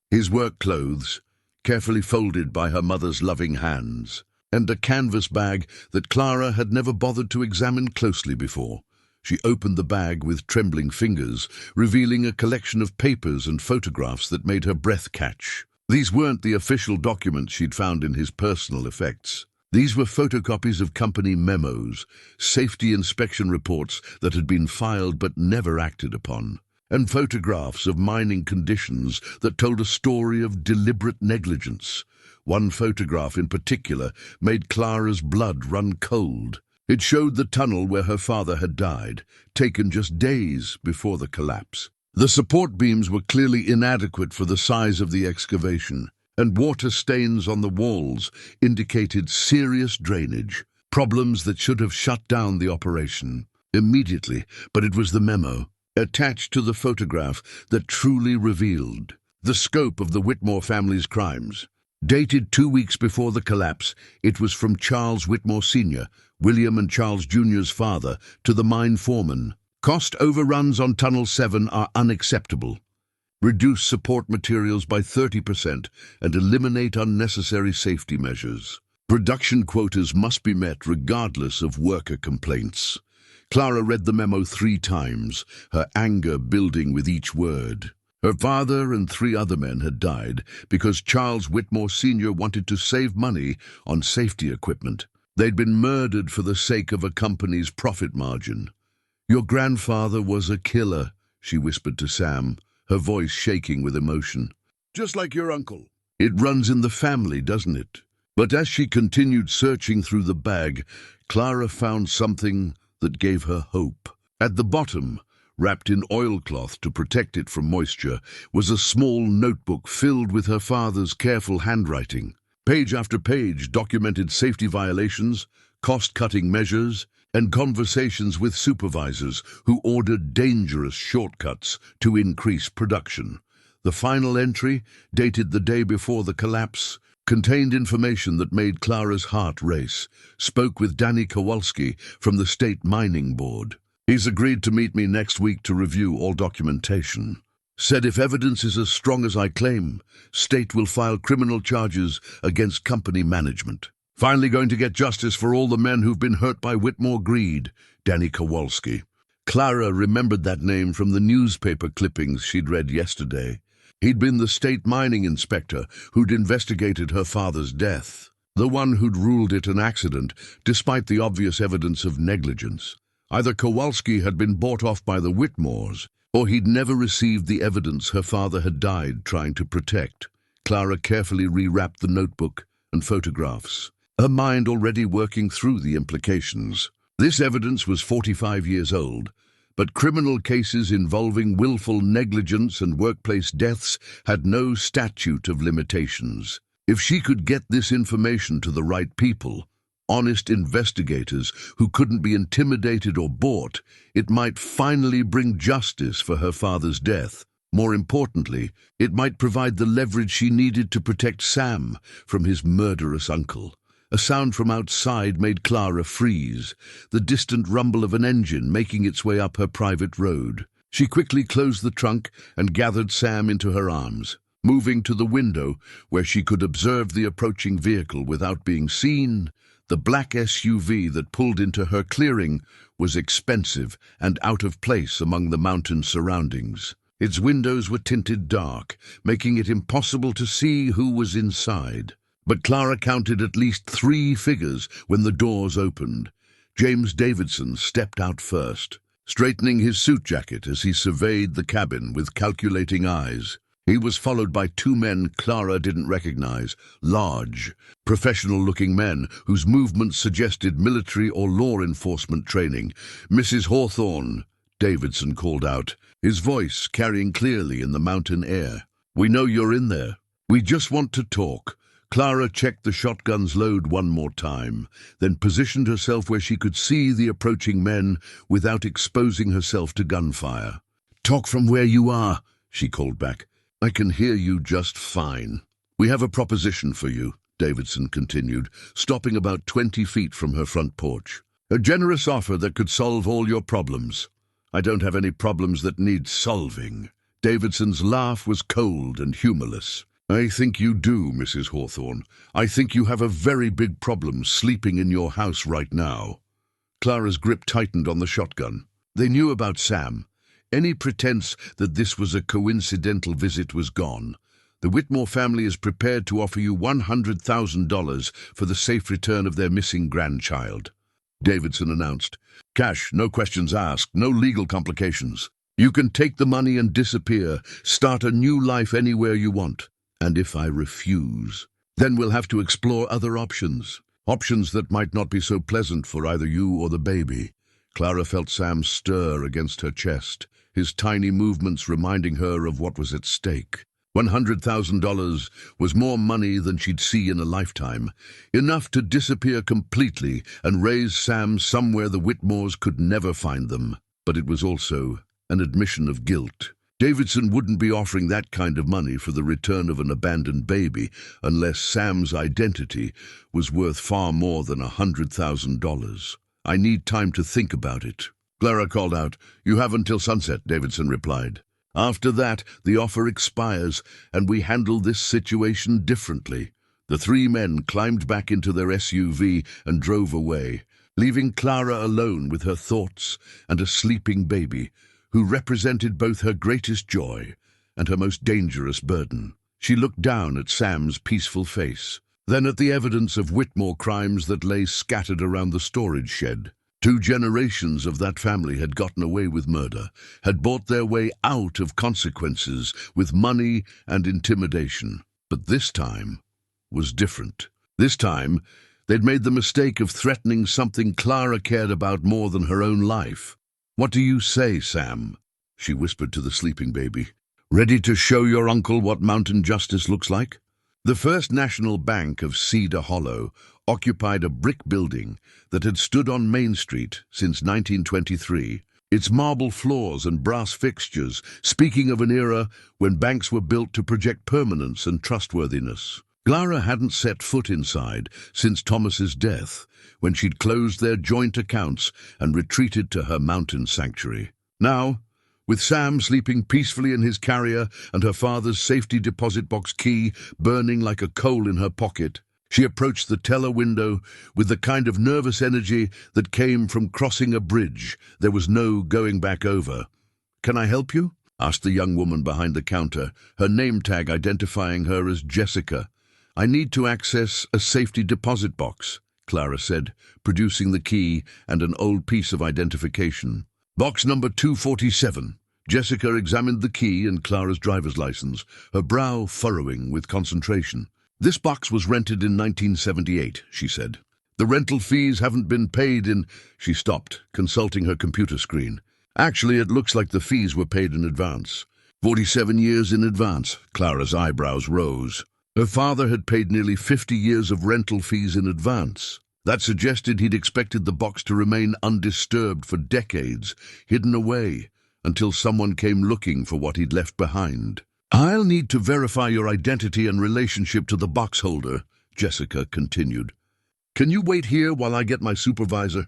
his work clothes, carefully folded by her mother's loving hands, and a canvas bag that Clara had never bothered to examine closely before. She opened the bag with trembling fingers, revealing a collection of papers and photographs that made her breath catch. These weren't the official documents she'd found in his personal effects. These were photocopies of company memos, safety inspection reports that had been filed but never acted upon, and photographs of mining conditions that told a story of deliberate negligence. One photograph in particular made Clara's blood run cold. It showed the tunnel where her father had died, taken just days before the collapse. The support beams were clearly inadequate for the size of the excavation, and water stains on the walls indicated serious drainage, problems that should have shut down the operation immediately. But it was the memo attached to the photograph that truly revealed the scope of the Whitmore family's crimes. Dated 2 weeks before the collapse, it was from Charles Whitmore Sr., William and Charles Jr.'s father, to the mine foreman. Cost overruns on Tunnel 7 are unacceptable. Reduce support materials by 30% and eliminate unnecessary safety measures. Production quotas must be met regardless of worker complaints. Clara read the memo 3 times, her anger building with each word. Her father and 3 other men had died because Charles Whitmore Sr. wanted to save money on safety equipment. They'd been murdered for the sake of a company's profit margin. "Your grandfather was a killer," she whispered to Sam, her voice shaking with emotion. "Just like your uncle." "It runs in the family, doesn't it?" But as she continued searching through the bag, Clara found something that gave her hope. At the bottom, wrapped in oilcloth to protect it from moisture, was a small notebook filled with her father's careful handwriting. Page after page documented safety violations, cost-cutting measures, and conversations with supervisors who ordered dangerous shortcuts to increase production. The final entry, dated the day before the collapse, contained information that made Clara's heart race. Spoke with Danny Kowalski from the State Mining Board. "He's agreed to meet me next week to review all documentation. Said if evidence is as strong as I claim, State will file criminal charges against company management. Finally going to get justice for all the men who've been hurt by Whitmore greed." Danny Kowalski. Clara remembered that name from the newspaper clippings she'd read yesterday. He'd been the state mining inspector who'd investigated her father's death, the one who'd ruled it an accident despite the obvious evidence of negligence. Either Kowalski had been bought off by the Whitmores, or he'd never received the evidence her father had died trying to protect. Clara carefully rewrapped the notebook and photographs, her mind already working through the implications. This evidence was 45 years old, but criminal cases involving willful negligence and workplace deaths had no statute of limitations. If she could get this information to the right people, honest investigators who couldn't be intimidated or bought, it might finally bring justice for her father's death. More importantly, it might provide the leverage she needed to protect Sam from his murderous uncle. A sound from outside made Clara freeze, the distant rumble of an engine making its way up her private road. She quickly closed the trunk and gathered Sam into her arms, moving to the window where she could observe the approaching vehicle without being seen. The black SUV that pulled into her clearing was expensive and out of place among the mountain surroundings. Its windows were tinted dark, making it impossible to see who was inside. But Clara counted at least 3 figures when the doors opened. James Davidson stepped out first, straightening his suit jacket as he surveyed the cabin with calculating eyes. He was followed by 2 men Clara didn't recognize, large, professional-looking men whose movements suggested military or law enforcement training. "Mrs. Hawthorne," Davidson called out, his voice carrying clearly in the mountain air. "We know you're in there. We just want to talk." Clara checked the shotgun's load one more time, then positioned herself where she could see the approaching men without exposing herself to gunfire. "Talk from where you are," she called back. "I can hear you just fine." "We have a proposition for you," Davidson continued, stopping about 20 feet from her front porch. "A generous offer that could solve all your problems." "I don't have any problems that need solving." Davidson's laugh was cold and humorless. "I think you do, Mrs. Hawthorne. I think you have a very big problem sleeping in your house right now." Clara's grip tightened on the shotgun. They knew about Sam. Any pretense that this was a coincidental visit was gone. "The Whitmore family is prepared to offer you $100,000 for the safe return of their missing grandchild," Davidson announced. "Cash, no questions asked, no legal complications. You can take the money and disappear, start a new life anywhere you want. And if I refuse, then we'll have to explore other options. Options that might not be so pleasant for either you or the baby." Clara felt Sam stir against her chest, his tiny movements reminding her of what was at stake. $100,000 was more money than she'd see in a lifetime, enough to disappear completely and raise Sam somewhere the Whitmores could never find them. But it was also an admission of guilt. Davidson wouldn't be offering that kind of money for the return of an abandoned baby unless Sam's identity was worth far more than $100,000. "I need time to think about it," Clara called out. "You have until sunset," Davidson replied. "After that, the offer expires, and we handle this situation differently." The three men climbed back into their SUV and drove away, leaving Clara alone with her thoughts and a sleeping baby, who represented both her greatest joy and her most dangerous burden. She looked down at Sam's peaceful face, then at the evidence of Whitmore crimes that lay scattered around the storage shed. 2 generations of that family had gotten away with murder, had bought their way out of consequences with money and intimidation. But this time was different. This time, they'd made the mistake of threatening something Clara cared about more than her own life. "What do you say, Sam?" she whispered to the sleeping baby. "Ready to show your uncle what mountain justice looks like?" The First National Bank of Cedar Hollow occupied a brick building that had stood on Main Street since 1923, its marble floors and brass fixtures speaking of an era when banks were built to project permanence and trustworthiness. Clara hadn't set foot inside since Thomas's death, when she'd closed their joint accounts and retreated to her mountain sanctuary. Now, with Sam sleeping peacefully in his carrier and her father's safety deposit box key burning like a coal in her pocket, she approached the teller window with the kind of nervous energy that came from crossing a bridge there was no going back over. "Can I help you?" asked the young woman behind the counter, her name tag identifying her as Jessica. "I need to access a safety deposit box," Clara said, producing the key and an old piece of identification. "Box number 247. Jessica examined the key and Clara's driver's license, her brow furrowing with concentration. "This box was rented in 1978, she said. "The rental fees haven't been paid in—" She stopped, consulting her computer screen. "Actually, it looks like the fees were paid in advance." 47 years in advance, Clara's eyebrows rose. Her father had paid nearly 50 years of rental fees in advance. That suggested he'd expected the box to remain undisturbed for decades, hidden away, until someone came looking for what he'd left behind. "I'll need to verify your identity and relationship to the box holder," Jessica continued. "Can you wait here while I get my supervisor?"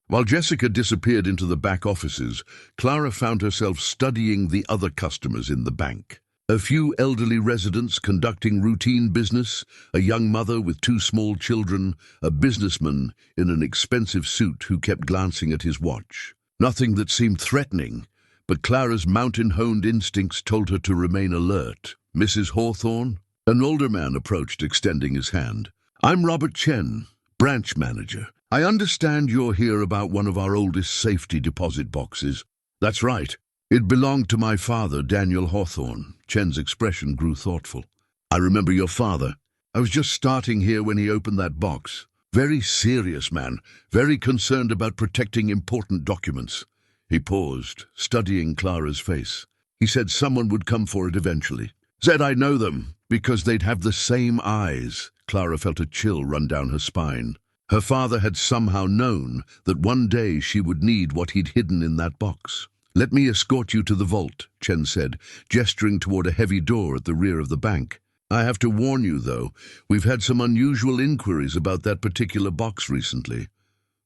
While Jessica disappeared into the back offices, Clara found herself studying the other customers in the bank. A few elderly residents conducting routine business, a young mother with 2 small children, a businessman in an expensive suit who kept glancing at his watch. Nothing that seemed threatening, but Clara's mountain-honed instincts told her to remain alert. "Mrs. Hawthorne?" An older man approached, extending his hand. "I'm Robert Chen, branch manager. I understand you're here about one of our oldest safety deposit boxes." "That's right. It belonged to my father, Daniel Hawthorne." Chen's expression grew thoughtful. "I remember your father. I was just starting here when he opened that box. Very serious man, very concerned about protecting important documents." He paused, studying Clara's face. "He said someone would come for it eventually. Said I know them, because they'd have the same eyes." Clara felt a chill run down her spine. Her father had somehow known that one day she would need what he'd hidden in that box. "Let me escort you to the vault," Chen said, gesturing toward a heavy door at the rear of the bank. "I have to warn you, though, we've had some unusual inquiries about that particular box recently."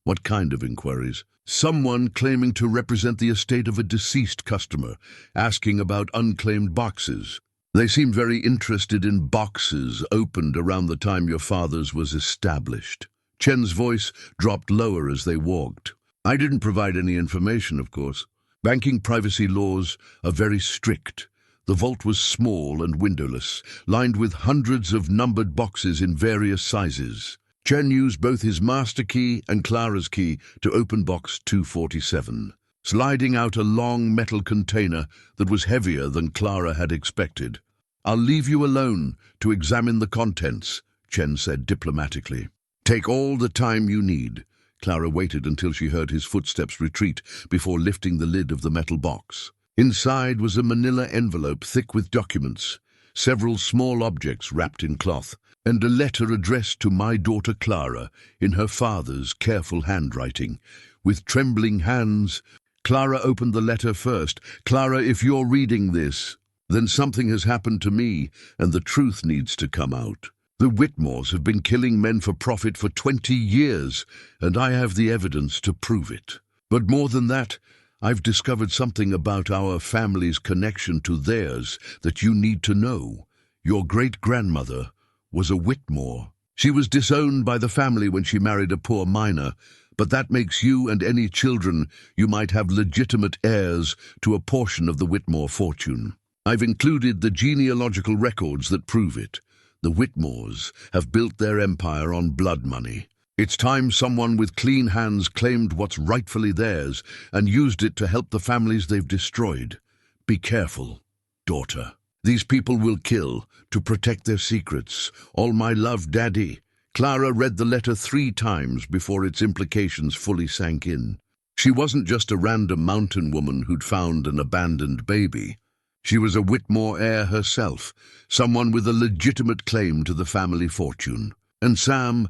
"What kind of inquiries?" "Someone claiming to represent the estate of a deceased customer, asking about unclaimed boxes. They seem very interested in boxes opened around the time your father's was established." Chen's voice dropped lower as they walked. "I didn't provide any information, of course. Banking privacy laws are very strict." The vault was small and windowless, lined with hundreds of numbered boxes in various sizes. Chen used both his master key and Clara's key to open box 247, sliding out a long metal container that was heavier than Clara had expected. "I'll leave you alone to examine the contents," Chen said diplomatically. "Take all the time you need." Clara waited until she heard his footsteps retreat before lifting the lid of the metal box. Inside was a manila envelope thick with documents, several small objects wrapped in cloth, and a letter addressed to my daughter Clara in her father's careful handwriting. With trembling hands, Clara opened the letter first. "Clara, if you're reading this, then something has happened to me, and the truth needs to come out. The Whitmores have been killing men for profit for 20 years, and I have the evidence to prove it. But more than that, I've discovered something about our family's connection to theirs that you need to know. Your great-grandmother was a Whitmore. She was disowned by the family when she married a poor miner, but that makes you and any children you might have legitimate heirs to a portion of the Whitmore fortune. I've included the genealogical records that prove it. The Whitmores have built their empire on blood money. It's time someone with clean hands claimed what's rightfully theirs and used it to help the families they've destroyed. Be careful, daughter. These people will kill to protect their secrets. All my love, Daddy." Clara read the letter 3 times before its implications fully sank in. She wasn't just a random mountain woman who'd found an abandoned baby. She was a Whitmore heir herself, someone with a legitimate claim to the family fortune. And Sam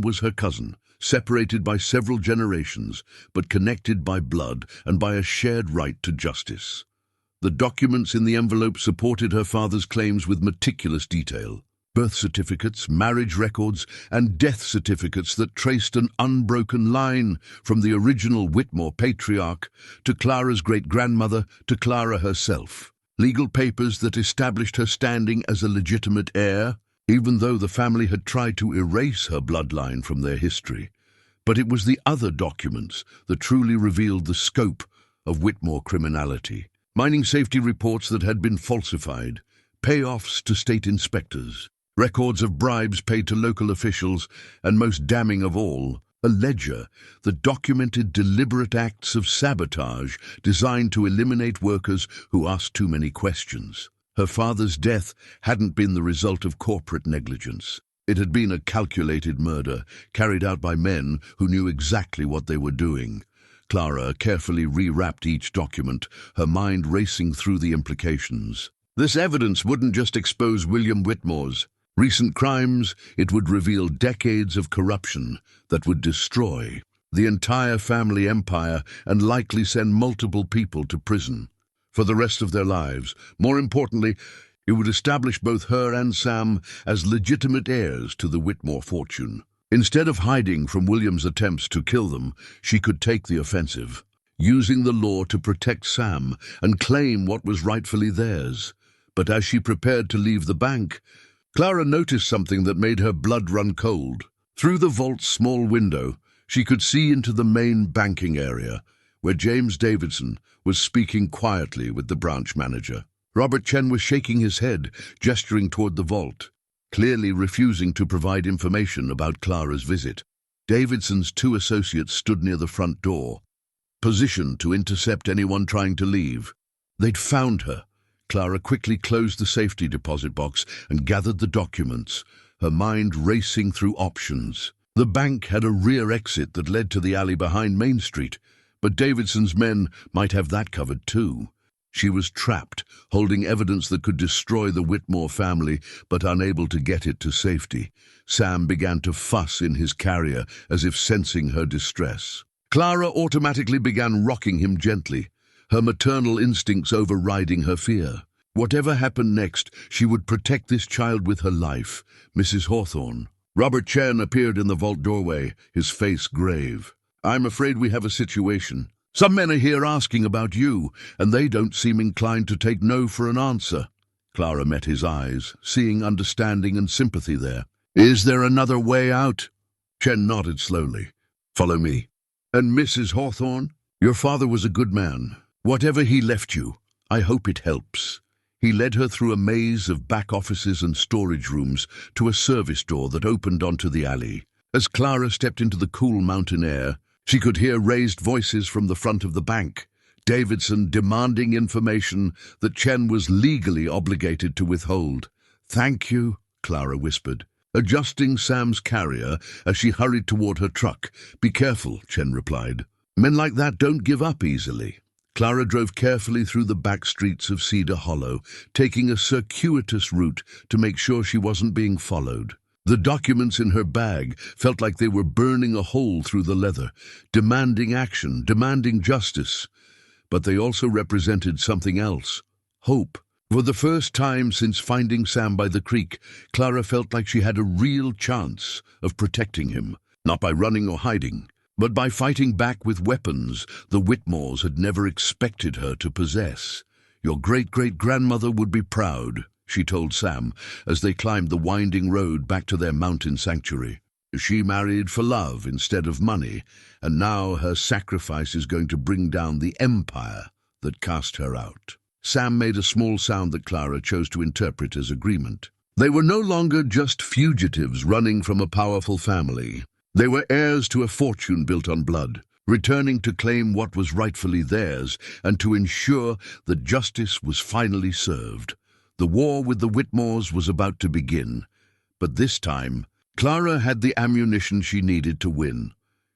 was her cousin, separated by several generations, but connected by blood and by a shared right to justice. The documents in the envelope supported her father's claims with meticulous detail. Birth certificates, marriage records, and death certificates that traced an unbroken line from the original Whitmore patriarch to Clara's great-grandmother to Clara herself. Legal papers that established her standing as a legitimate heir, even though the family had tried to erase her bloodline from their history. But it was the other documents that truly revealed the scope of Whitmore criminality. Mining safety reports that had been falsified, payoffs to state inspectors, records of bribes paid to local officials, and most damning of all, a ledger that documented deliberate acts of sabotage designed to eliminate workers who asked too many questions. Her father's death hadn't been the result of corporate negligence. It had been a calculated murder, carried out by men who knew exactly what they were doing. Clara carefully rewrapped each document, her mind racing through the implications. This evidence wouldn't just expose William Whitmore's recent crimes, it would reveal decades of corruption that would destroy the entire family empire and likely send multiple people to prison for the rest of their lives. More importantly, it would establish both her and Sam as legitimate heirs to the Whitmore fortune. Instead of hiding from William's attempts to kill them, she could take the offensive, using the law to protect Sam and claim what was rightfully theirs. But as she prepared to leave the bank, Clara noticed something that made her blood run cold. Through the vault's small window, she could see into the main banking area, where James Davidson was speaking quietly with the branch manager. Robert Chen was shaking his head, gesturing toward the vault, clearly refusing to provide information about Clara's visit. Davidson's 2 associates stood near the front door, positioned to intercept anyone trying to leave. They'd found her. Clara quickly closed the safety deposit box and gathered the documents, her mind racing through options. The bank had a rear exit that led to the alley behind Main Street, but Davidson's men might have that covered too. She was trapped, holding evidence that could destroy the Whitmore family, but unable to get it to safety. Sam began to fuss in his carrier, as if sensing her distress. Clara automatically began rocking him gently, her maternal instincts overriding her fear. Whatever happened next, she would protect this child with her life. Mrs. Hawthorne. Robert Chen appeared in the vault doorway, his face grave. "I'm afraid we have a situation. Some men are here asking about you, and they don't seem inclined to take no for an answer." Clara met his eyes, seeing understanding and sympathy there. "Is there another way out?" Chen nodded slowly. "Follow me." "And Mrs. Hawthorne? Your father was a good man. Whatever he left you, I hope it helps." He led her through a maze of back offices and storage rooms to a service door that opened onto the alley. As Clara stepped into the cool mountain air, she could hear raised voices from the front of the bank, Davidson demanding information that Chen was legally obligated to withhold. "Thank you," Clara whispered, adjusting Sam's carrier as she hurried toward her truck. "Be careful," Chen replied. "Men like that don't give up easily." Clara drove carefully through the back streets of Cedar Hollow, taking a circuitous route to make sure she wasn't being followed. The documents in her bag felt like they were burning a hole through the leather, demanding action, demanding justice. But they also represented something else: hope. For the first time since finding Sam by the creek, Clara felt like she had a real chance of protecting him, not by running or hiding, but by fighting back with weapons the Whitmores had never expected her to possess. "Your great-great-grandmother would be proud," she told Sam as they climbed the winding road back to their mountain sanctuary. "She married for love instead of money, and now her sacrifice is going to bring down the empire that cast her out." Sam made a small sound that Clara chose to interpret as agreement. They were no longer just fugitives running from a powerful family. They were heirs to a fortune built on blood, returning to claim what was rightfully theirs and to ensure that justice was finally served. The war with the Whitmores was about to begin, but this time, Clara had the ammunition she needed to win.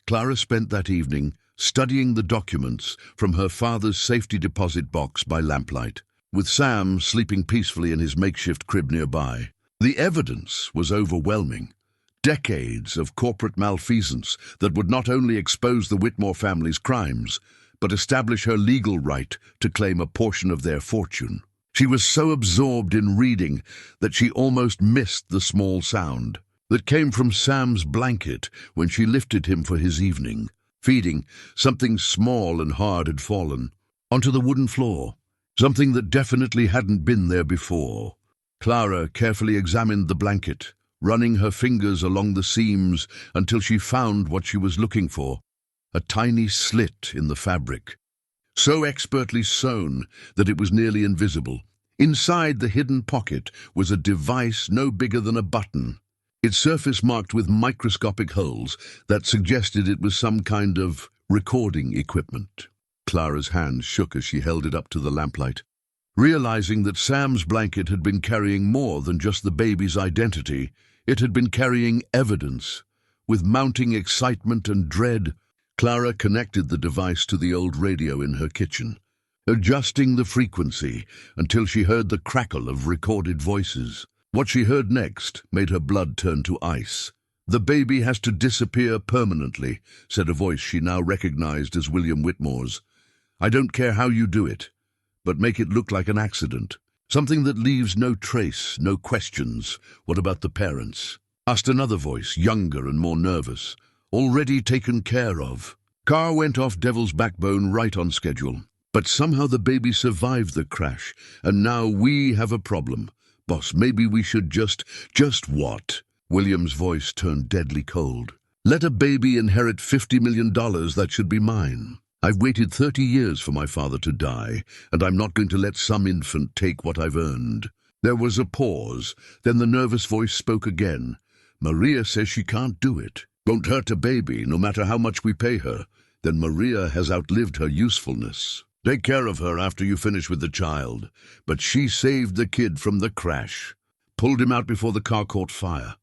Clara spent that evening studying the documents from her father's safety deposit box by lamplight, with Sam sleeping peacefully in his makeshift crib nearby. The evidence was overwhelming. Decades of corporate malfeasance that would not only expose the Whitmore family's crimes, but establish her legal right to claim a portion of their fortune. She was so absorbed in reading that she almost missed the small sound that came from Sam's blanket when she lifted him for his evening feeding. Something small and hard had fallen onto the wooden floor, something that definitely hadn't been there before. Clara carefully examined the blanket, running her fingers along the seams until she found what she was looking for: a tiny slit in the fabric, so expertly sewn that it was nearly invisible. Inside the hidden pocket was a device no bigger than a button, its surface marked with microscopic holes that suggested it was some kind of recording equipment. Clara's hand shook as she held it up to the lamplight, realizing that Sam's blanket had been carrying more than just the baby's identity. It had been carrying evidence. With mounting excitement and dread, Clara connected the device to the old radio in her kitchen, adjusting the frequency until she heard the crackle of recorded voices. What she heard next made her blood turn to ice. "The baby has to disappear permanently," said a voice she now recognized as William Whitmore's. "I don't care how you do it, but make it look like an accident. Something that leaves no trace, no questions. What about the parents?" asked another voice, younger and more nervous. "Already taken care of." Car went off Devil's Backbone right on schedule. "But somehow the baby survived the crash, and now we have a problem. Boss, maybe we should just what?" William's voice turned deadly cold. "Let a baby inherit $50 million, that should be mine. I've waited 30 years for my father to die, and I'm not going to let some infant take what I've earned." There was a pause, then the nervous voice spoke again. "Maria says she can't do it. Won't hurt a baby, no matter how much we pay her. Then Maria has outlived her usefulness. Take care of her after you finish with the child. But she saved the kid from the crash. Pulled him out before the car caught fire.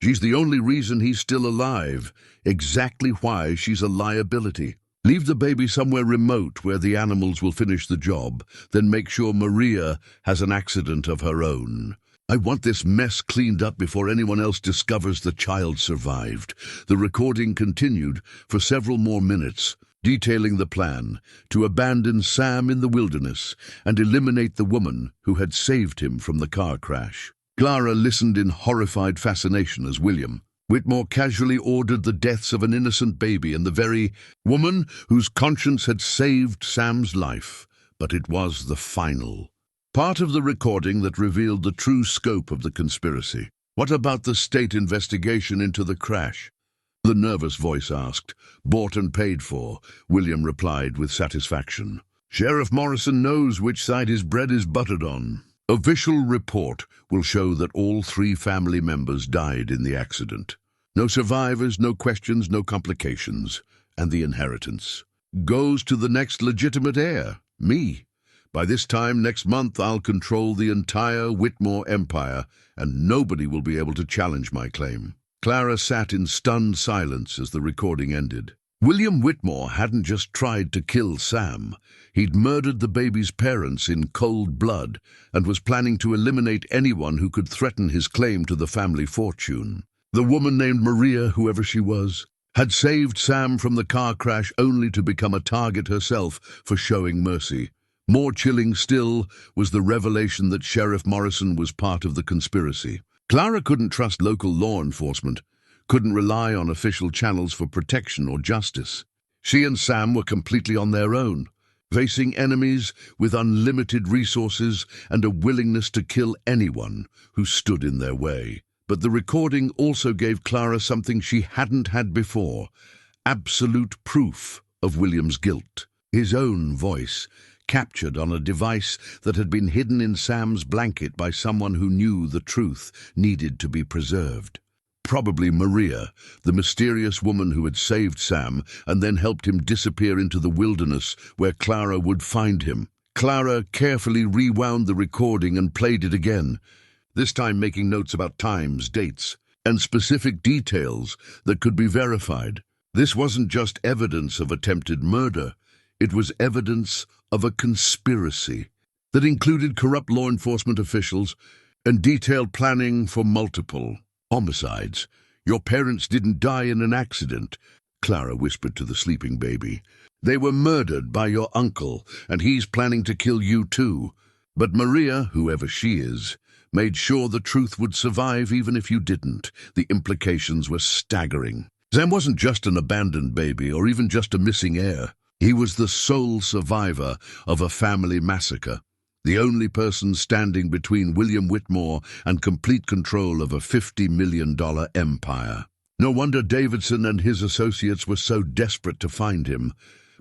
She's the only reason he's still alive. Exactly why she's a liability. Leave the baby somewhere remote where the animals will finish the job, then make sure Maria has an accident of her own. I want this mess cleaned up before anyone else discovers the child survived." The recording continued for several more minutes, detailing the plan to abandon Sam in the wilderness and eliminate the woman who had saved him from the car crash. Clara listened in horrified fascination as William Whitmore casually ordered the deaths of an innocent baby and the very woman whose conscience had saved Sam's life. But it was the final part of the recording that revealed the true scope of the conspiracy. "What about the state investigation into the crash?" the nervous voice asked. "Bought and paid for," William replied with satisfaction. "Sheriff Morrison knows which side his bread is buttered on. Official report will show that all 3 family members died in the accident. No survivors, no questions, no complications. And the inheritance goes to the next legitimate heir, me. By this time next month, I'll control the entire Whitmore empire, and nobody will be able to challenge my claim." Clara sat in stunned silence as the recording ended. William Whitmore hadn't just tried to kill Sam. He'd murdered the baby's parents in cold blood and was planning to eliminate anyone who could threaten his claim to the family fortune. The woman named Maria, whoever she was, had saved Sam from the car crash only to become a target herself for showing mercy. More chilling still was the revelation that Sheriff Morrison was part of the conspiracy. Clara couldn't trust local law enforcement, couldn't rely on official channels for protection or justice. She and Sam were completely on their own, facing enemies with unlimited resources and a willingness to kill anyone who stood in their way. But the recording also gave Clara something she hadn't had before: absolute proof of William's guilt. His own voice, captured on a device that had been hidden in Sam's blanket by someone who knew the truth needed to be preserved. Probably Maria, the mysterious woman who had saved Sam and then helped him disappear into the wilderness where Clara would find him. Clara carefully rewound the recording and played it again, this time making notes about times, dates, and specific details that could be verified. This wasn't just evidence of attempted murder, it was evidence of a conspiracy that included corrupt law enforcement officials and detailed planning for multiple homicides. "Your parents didn't die in an accident," Clara whispered to the sleeping baby. "They were murdered by your uncle, and he's planning to kill you too. But Maria, whoever she is, made sure the truth would survive even if you didn't." The implications were staggering. Sam wasn't just an abandoned baby or even just a missing heir. He was the sole survivor of a family massacre, the only person standing between William Whitmore and complete control of a $50 million empire. No wonder Davidson and his associates were so desperate to find him.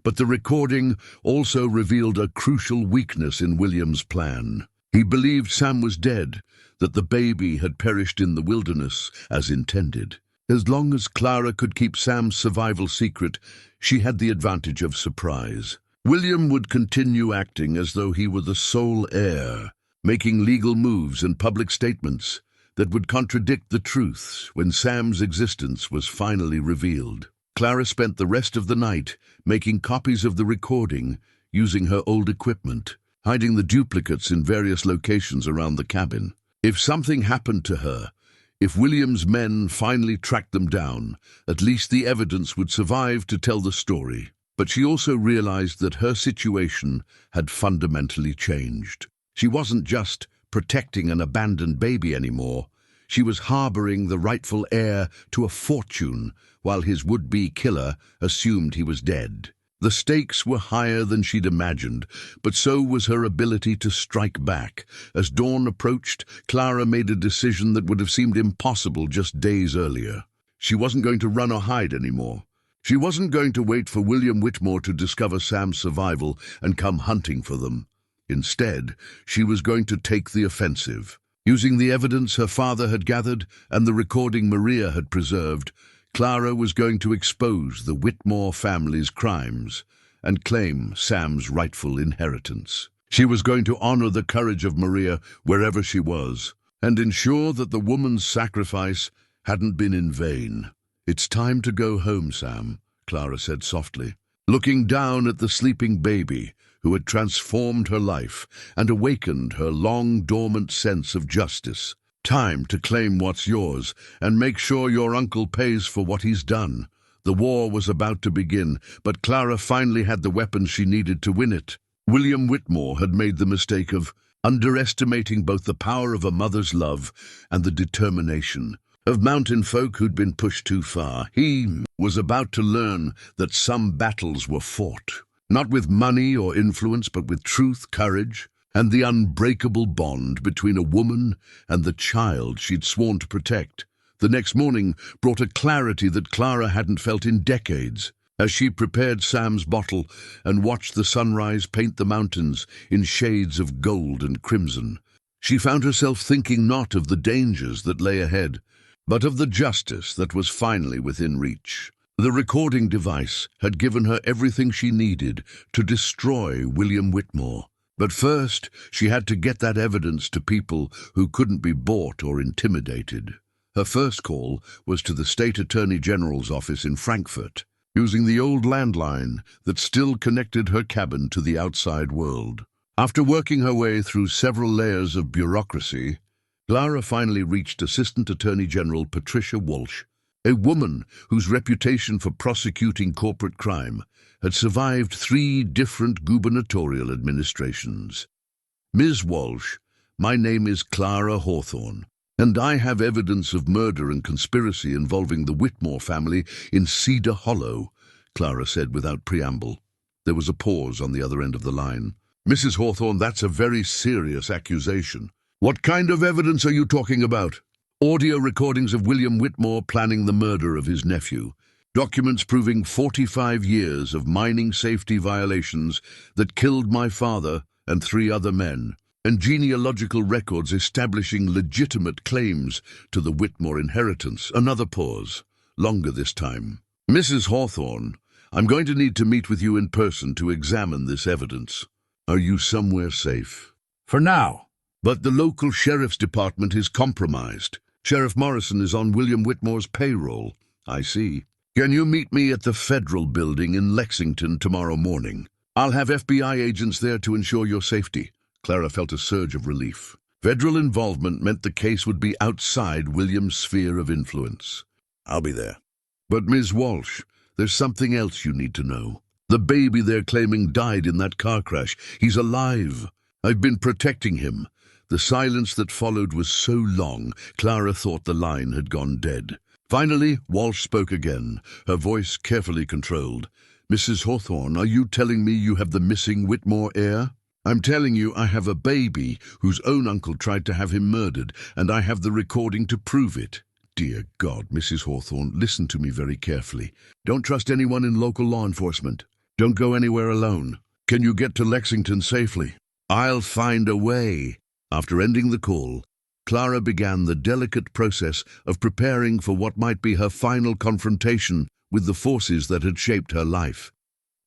But the recording also revealed a crucial weakness in William's plan. He believed Sam was dead, that the baby had perished in the wilderness as intended. As long as Clara could keep Sam's survival secret, she had the advantage of surprise. William would continue acting as though he were the sole heir, making legal moves and public statements that would contradict the truths when Sam's existence was finally revealed. Clara spent the rest of the night making copies of the recording using her old equipment, hiding the duplicates in various locations around the cabin. If something happened to her, if William's men finally tracked them down, at least the evidence would survive to tell the story. But she also realized that her situation had fundamentally changed. She wasn't just protecting an abandoned baby anymore. She was harboring the rightful heir to a fortune, while his would-be killer assumed he was dead. The stakes were higher than she'd imagined, but so was her ability to strike back. As dawn approached, Clara made a decision that would have seemed impossible just days earlier. She wasn't going to run or hide anymore. She wasn't going to wait for William Whitmore to discover Sam's survival and come hunting for them. Instead, she was going to take the offensive. Using the evidence her father had gathered and the recording Maria had preserved, Clara was going to expose the Whitmore family's crimes and claim Sam's rightful inheritance. She was going to honor the courage of Maria wherever she was and ensure that the woman's sacrifice hadn't been in vain. "It's time to go home, Sam," Clara said softly, looking down at the sleeping baby who had transformed her life and awakened her long-dormant sense of justice. "Time to claim what's yours and make sure your uncle pays for what he's done." The war was about to begin, but Clara finally had the weapons she needed to win it. William Whitmore had made the mistake of underestimating both the power of a mother's love and the determination of mountain folk who'd been pushed too far. He was about to learn that some battles were fought, not with money or influence, but with truth, courage, and the unbreakable bond between a woman and the child she'd sworn to protect. The next morning brought a clarity that Clara hadn't felt in decades. As she prepared Sam's bottle and watched the sunrise paint the mountains in shades of gold and crimson, she found herself thinking not of the dangers that lay ahead, but of the justice that was finally within reach. The recording device had given her everything she needed to destroy William Whitmore. But first, she had to get that evidence to people who couldn't be bought or intimidated. Her first call was to the State Attorney General's office in Frankfurt. using the old landline that still connected her cabin to the outside world. After working her way through several layers of bureaucracy, Clara finally reached Assistant Attorney General Patricia Walsh, a woman whose reputation for prosecuting corporate crime had survived 3 different gubernatorial administrations. Ms. Walsh, my name is Clara Hawthorne, and I have evidence of murder and conspiracy involving the Whitmore family in Cedar Hollow, Clara said without preamble. There was a pause on the other end of the line. Mrs. Hawthorne, that's a very serious accusation. What kind of evidence are you talking about? Audio recordings of William Whitmore planning the murder of his nephew. Documents proving 45 years of mining safety violations that killed my father and 3 other men. And genealogical records establishing legitimate claims to the Whitmore inheritance. Another pause, longer this time. Mrs. Hawthorne, I'm going to need to meet with you in person to examine this evidence. Are you somewhere safe? For now. But the local sheriff's department is compromised. Sheriff Morrison is on William Whitmore's payroll. I see. Can you meet me at the Federal Building in Lexington tomorrow morning? I'll have FBI agents there to ensure your safety. Clara felt a surge of relief. Federal involvement meant the case would be outside William's sphere of influence. I'll be there. But Ms. Walsh, there's something else you need to know. The baby they're claiming died in that car crash. He's alive. I've been protecting him. The silence that followed was so long, Clara thought the line had gone dead. Finally, Walsh spoke again, her voice carefully controlled. Mrs. Hawthorne, are you telling me you have the missing Whitmore heir? I'm telling you I have a baby whose own uncle tried to have him murdered, and I have the recording to prove it. Dear God, Mrs. Hawthorne, listen to me very carefully. Don't trust anyone in local law enforcement. Don't go anywhere alone. Can you get to Lexington safely? I'll find a way. After ending the call, Clara began the delicate process of preparing for what might be her final confrontation with the forces that had shaped her life.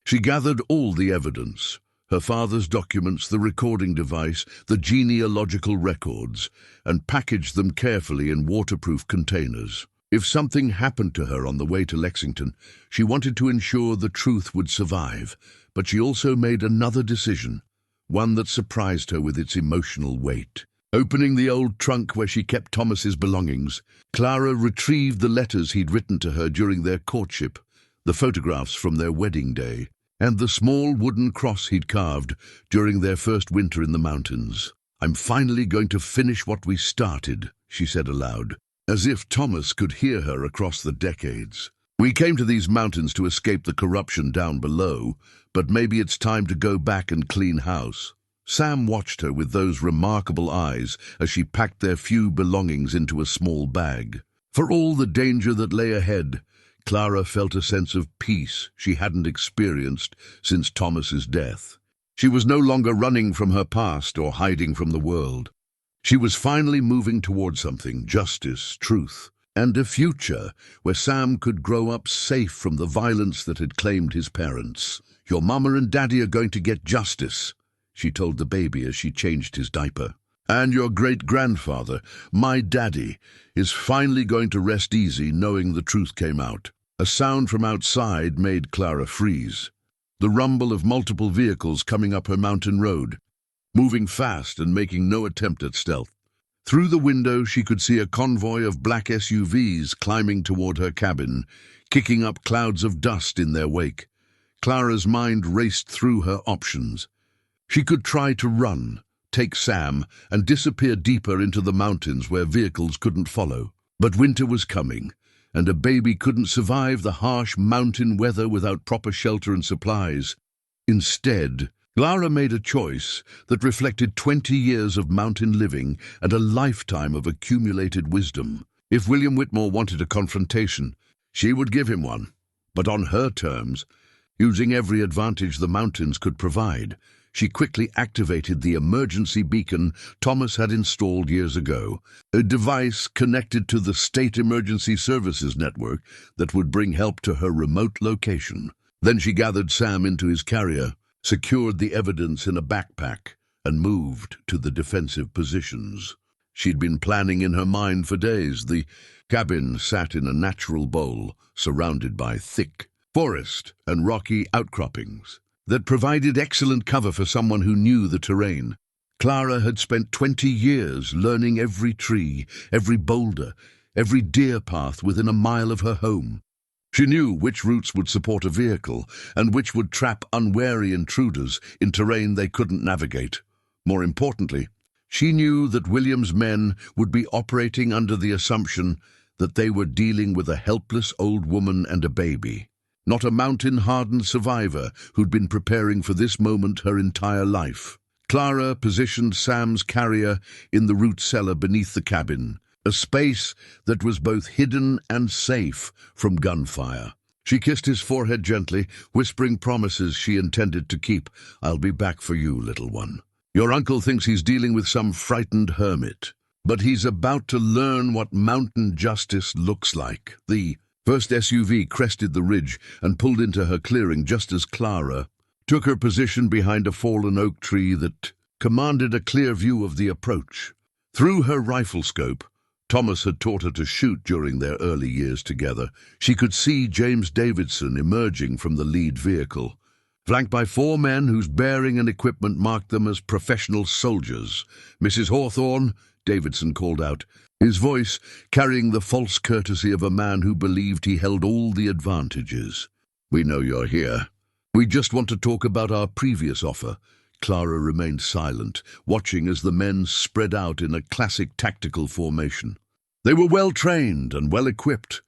She gathered all the evidence, her father's documents, the recording device, the genealogical records, and packaged them carefully in waterproof containers. If something happened to her on the way to Lexington, she wanted to ensure the truth would survive, but she also made another decision, one that surprised her with its emotional weight. Opening the old trunk where she kept Thomas's belongings, Clara retrieved the letters he'd written to her during their courtship, the photographs from their wedding day, and the small wooden cross he'd carved during their first winter in the mountains. I'm finally going to finish what we started, she said aloud, as if Thomas could hear her across the decades. We came to these mountains to escape the corruption down below, but maybe it's time to go back and clean house. Sam watched her with those remarkable eyes as she packed their few belongings into a small bag. For all the danger that lay ahead, Clara felt a sense of peace she hadn't experienced since Thomas's death. She was no longer running from her past or hiding from the world. She was finally moving toward something: justice, truth, and a future where Sam could grow up safe from the violence that had claimed his parents. Your mama and daddy are going to get justice, she told the baby as she changed his diaper. And your great-grandfather, my daddy, is finally going to rest easy knowing the truth came out. A sound from outside made Clara freeze. The rumble of multiple vehicles coming up her mountain road, moving fast and making no attempt at stealth. Through the window she could see a convoy of black SUVs climbing toward her cabin, kicking up clouds of dust in their wake. Clara's mind raced through her options. She could try to run, take Sam, and disappear deeper into the mountains where vehicles couldn't follow. But winter was coming, and a baby couldn't survive the harsh mountain weather without proper shelter and supplies. Instead, Clara made a choice that reflected 20 years of mountain living and a lifetime of accumulated wisdom. If William Whitmore wanted a confrontation, she would give him one, but on her terms, using every advantage the mountains could provide. She quickly activated the emergency beacon Thomas had installed years ago, a device connected to the State Emergency Services Network that would bring help to her remote location. Then she gathered Sam into his carrier, secured the evidence in a backpack, and moved to the defensive positions. She'd been planning in her mind for days. The cabin sat in a natural bowl, surrounded by thick, forest and rocky outcroppings that provided excellent cover for someone who knew the terrain. Clara had spent 20 years learning every tree, every boulder, every deer path within a mile of her home. She knew which routes would support a vehicle and which would trap unwary intruders in terrain they couldn't navigate. More importantly, she knew that William's men would be operating under the assumption that they were dealing with a helpless old woman and a baby, not a mountain-hardened survivor who'd been preparing for this moment her entire life. Clara positioned Sam's carrier in the root cellar beneath the cabin, a space that was both hidden and safe from gunfire. She kissed his forehead gently, whispering promises she intended to keep. "I'll be back for you, little one. Your uncle thinks he's dealing with some frightened hermit, but he's about to learn what mountain justice looks like." The first SUV crested the ridge and pulled into her clearing just as Clara took her position behind a fallen oak tree that commanded a clear view of the approach. Through her rifle scope, Thomas had taught her to shoot during their early years together. She could see James Davidson emerging from the lead vehicle, flanked by 4 men whose bearing and equipment marked them as professional soldiers. "Mrs. Hawthorne," Davidson called out, his voice carrying the false courtesy of a man who believed he held all the advantages. "We know you're here. We just want to talk about our previous offer." Clara remained silent, watching as the men spread out in a classic tactical formation. They were well-trained and well-equipped,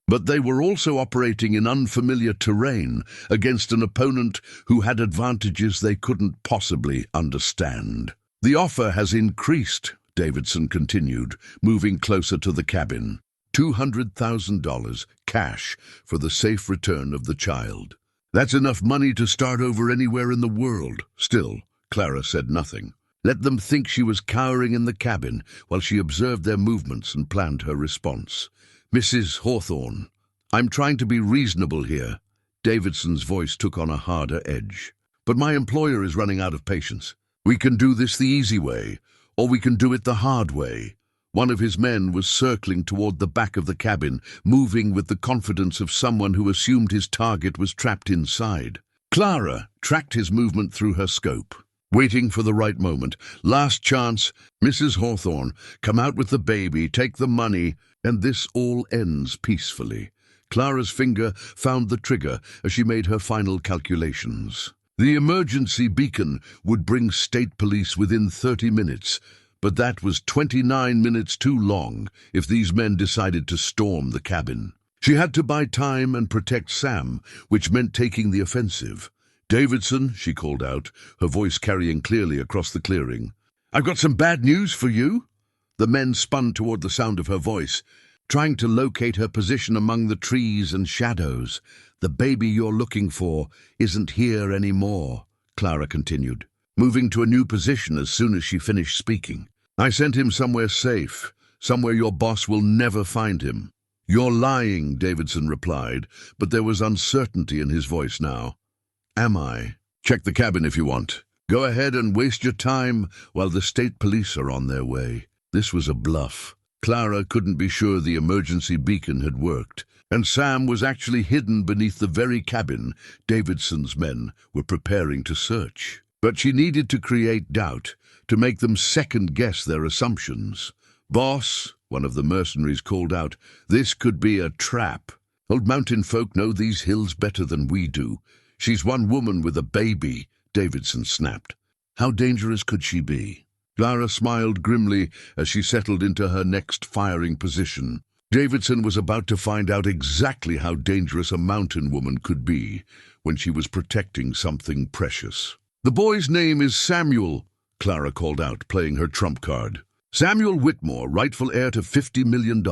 but they were also operating in unfamiliar terrain against an opponent who had advantages they couldn't possibly understand. "The offer has increased," Davidson continued, moving closer to the cabin. $200,000 cash for the safe return of the child. "That's enough money to start over anywhere in the world." Still, Clara said nothing. Let them think she was cowering in the cabin while she observed their movements and planned her response. "Mrs. Hawthorne, I'm trying to be reasonable here." Davidson's voice took on a harder edge. "But my employer is running out of patience. We can do this the easy way, or we can do it the hard way." One of his men was circling toward the back of the cabin, moving with the confidence of someone who assumed his target was trapped inside. Clara tracked his movement through her scope, waiting for the right moment. "Last chance, Mrs. Hawthorne, come out with the baby, take the money, and this all ends peacefully." Clara's finger found the trigger as she made her final calculations. The emergency beacon would bring state police within 30 minutes, but that was 29 minutes too long if these men decided to storm the cabin. She had to buy time and protect Sam, which meant taking the offensive. "Davidson," she called out, her voice carrying clearly across the clearing. "I've got some bad news for you." The men spun toward the sound of her voice, trying to locate her position among the trees and shadows. "The baby you're looking for isn't here anymore," Clara continued, moving to a new position as soon as she finished speaking. "I sent him somewhere safe, somewhere your boss will never find him." "You're lying," Davidson replied, but there was uncertainty in his voice now. "Am I? Check the cabin if you want. Go ahead and waste your time while the state police are on their way." This was a bluff. Clara couldn't be sure the emergency beacon had worked, and Sam was actually hidden beneath the very cabin Davidson's men were preparing to search. But she needed to create doubt, to make them second-guess their assumptions. "Boss," one of the mercenaries called out, "this could be a trap. Old mountain folk know these hills better than we do. She's one woman with a baby," Davidson snapped. "How dangerous could she be?" Clara smiled grimly as she settled into her next firing position. Davidson was about to find out exactly how dangerous a mountain woman could be when she was protecting something precious. "The boy's name is Samuel," Clara called out, playing her trump card. "Samuel Whitmore, rightful heir to $50 million.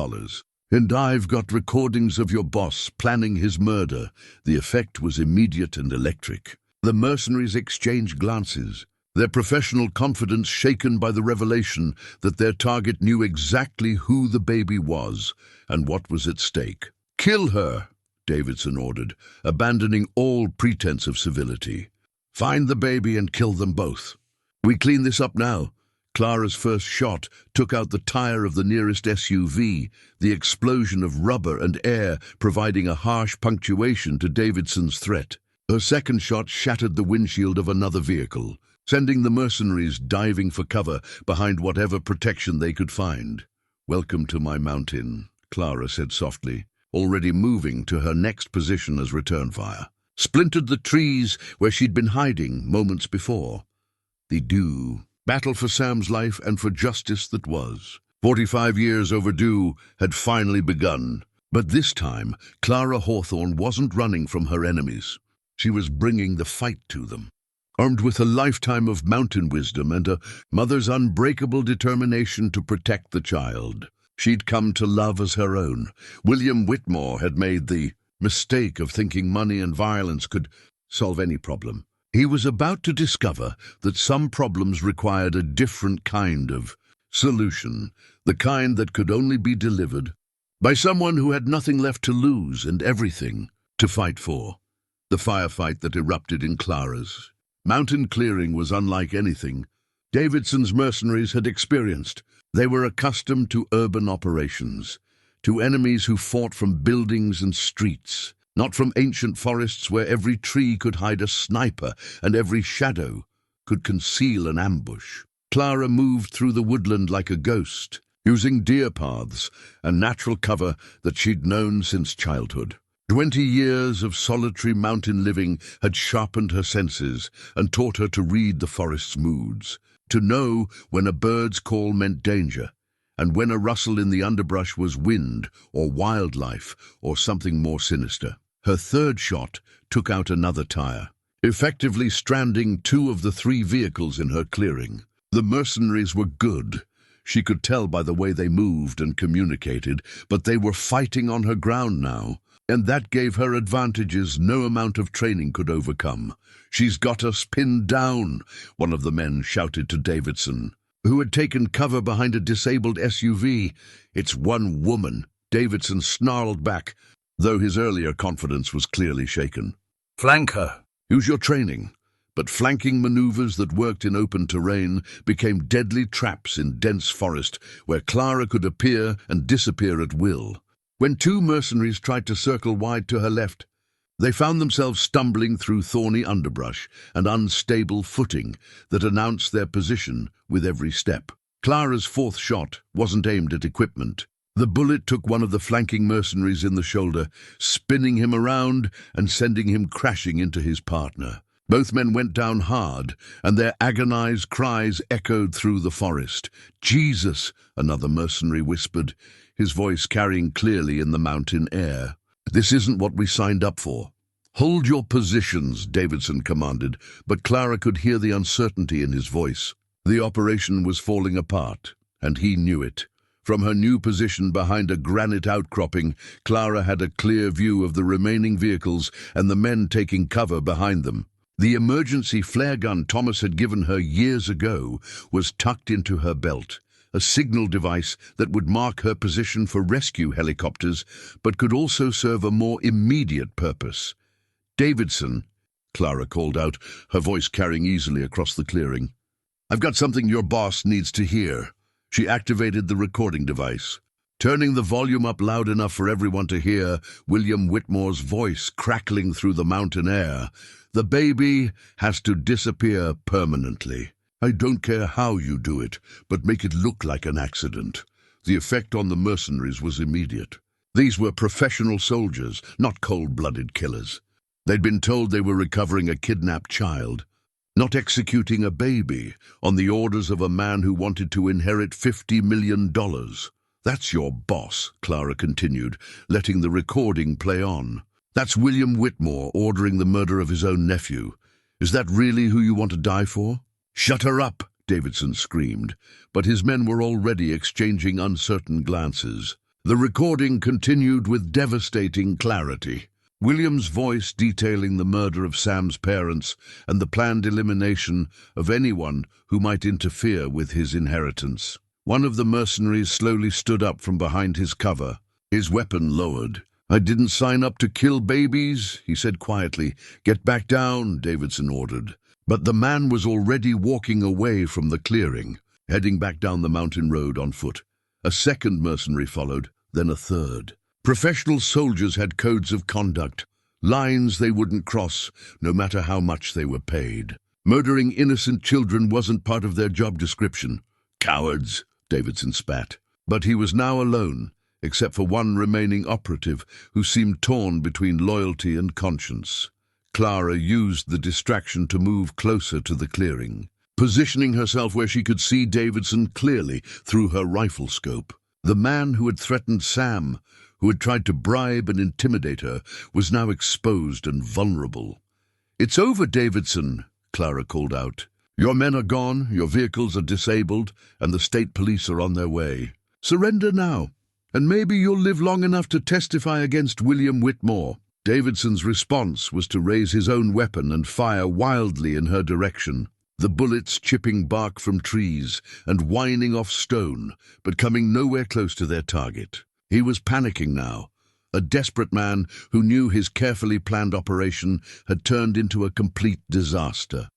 And I've got recordings of your boss planning his murder." The effect was immediate and electric. The mercenaries exchanged glances, their professional confidence shaken by the revelation that their target knew exactly who the baby was and what was at stake. "Kill her," Davidson ordered, abandoning all pretense of civility. "Find the baby and kill them both." "We clean this up now," Clara's first shot took out the tire of the nearest SUV, the explosion of rubber and air providing a harsh punctuation to Davidson's threat. Her second shot shattered the windshield of another vehicle, sending the mercenaries diving for cover behind whatever protection they could find. "Welcome to my mountain," Clara said softly, already moving to her next position as return fire. Splintered the trees where she'd been hiding moments before. The battle for Sam's life and for justice that was, 45 years overdue, had finally begun. But this time, Clara Hawthorne wasn't running from her enemies. She was bringing the fight to them. Armed with a lifetime of mountain wisdom and a mother's unbreakable determination to protect the child she'd come to love as her own. William Whitmore had made the mistake of thinking money and violence could solve any problem. He was about to discover that some problems required a different kind of solution, the kind that could only be delivered by someone who had nothing left to lose and everything to fight for. The firefight that erupted in Clara's mountain clearing was unlike anything Davidson's mercenaries had experienced. They were accustomed to urban operations, to enemies who fought from buildings and streets, not from ancient forests where every tree could hide a sniper and every shadow could conceal an ambush. Clara moved through the woodland like a ghost, using deer paths and natural cover that she'd known since childhood. 20 years of solitary mountain living had sharpened her senses and taught her to read the forest's moods, to know when a bird's call meant danger, and when a rustle in the underbrush was wind or wildlife or something more sinister. Her third shot took out another tire, effectively stranding 2 of the 3 vehicles in her clearing. The mercenaries were good. She could tell by the way they moved and communicated, but they were fighting on her ground now, and that gave her advantages no amount of training could overcome. "She's got us pinned down," one of the men shouted to Davidson, who had taken cover behind a disabled SUV. "It's one woman," Davidson snarled back, though his earlier confidence was clearly shaken. "Flank her. Use your training." But flanking maneuvers that worked in open terrain became deadly traps in dense forest where Clara could appear and disappear at will. When 2 mercenaries tried to circle wide to her left, they found themselves stumbling through thorny underbrush and unstable footing that announced their position with every step. Clara's 4th shot wasn't aimed at equipment. The bullet took one of the flanking mercenaries in the shoulder, spinning him around and sending him crashing into his partner. Both men went down hard, and their agonized cries echoed through the forest. "Jesus!" another mercenary whispered, his voice carrying clearly in the mountain air. "This isn't what we signed up for." "Hold your positions," Davidson commanded, but Clara could hear the uncertainty in his voice. The operation was falling apart, and he knew it. From her new position behind a granite outcropping, Clara had a clear view of the remaining vehicles and the men taking cover behind them. The emergency flare gun Thomas had given her years ago was tucked into her belt, a signal device that would mark her position for rescue helicopters, but could also serve a more immediate purpose. "Davidson," Clara called out, her voice carrying easily across the clearing. "I've got something your boss needs to hear." She activated the recording device, turning the volume up loud enough for everyone to hear William Whitmore's voice crackling through the mountain air. "The baby has to disappear permanently. I don't care how you do it, but make it look like an accident." The effect on the mercenaries was immediate. These were professional soldiers, not cold-blooded killers. They'd been told they were recovering a kidnapped child, not executing a baby on the orders of a man who wanted to inherit $50 million. "That's your boss," Clara continued, letting the recording play on. "That's William Whitmore ordering the murder of his own nephew. Is that really who you want to die for?" "Shut her up," Davidson screamed, but his men were already exchanging uncertain glances. The recording continued with devastating clarity. William's voice detailing the murder of Sam's parents and the planned elimination of anyone who might interfere with his inheritance. One of the mercenaries slowly stood up from behind his cover, his weapon lowered. "I didn't sign up to kill babies," he said quietly. "Get back down," Davidson ordered. But the man was already walking away from the clearing. heading back down the mountain road on foot. A second mercenary followed, then a third. Professional soldiers had codes of conduct, lines they wouldn't cross, no matter how much they were paid. Murdering innocent children wasn't part of their job description. Cowards, Davidson spat. But he was now alone, except for one remaining operative who seemed torn between loyalty and conscience. Clara used the distraction to move closer to the clearing, positioning herself where she could see Davidson clearly through her rifle scope. The man who had threatened Sam, who had tried to bribe and intimidate her, was now exposed and vulnerable. "It's over, Davidson," Clara called out. "Your men are gone, your vehicles are disabled, and the state police are on their way. Surrender now, and maybe you'll live long enough to testify against William Whitmore." Davidson's response was to raise his own weapon and fire wildly in her direction, the bullets chipping bark from trees and whining off stone, but coming nowhere close to their target. He was panicking now, a desperate man who knew his carefully planned operation had turned into a complete disaster.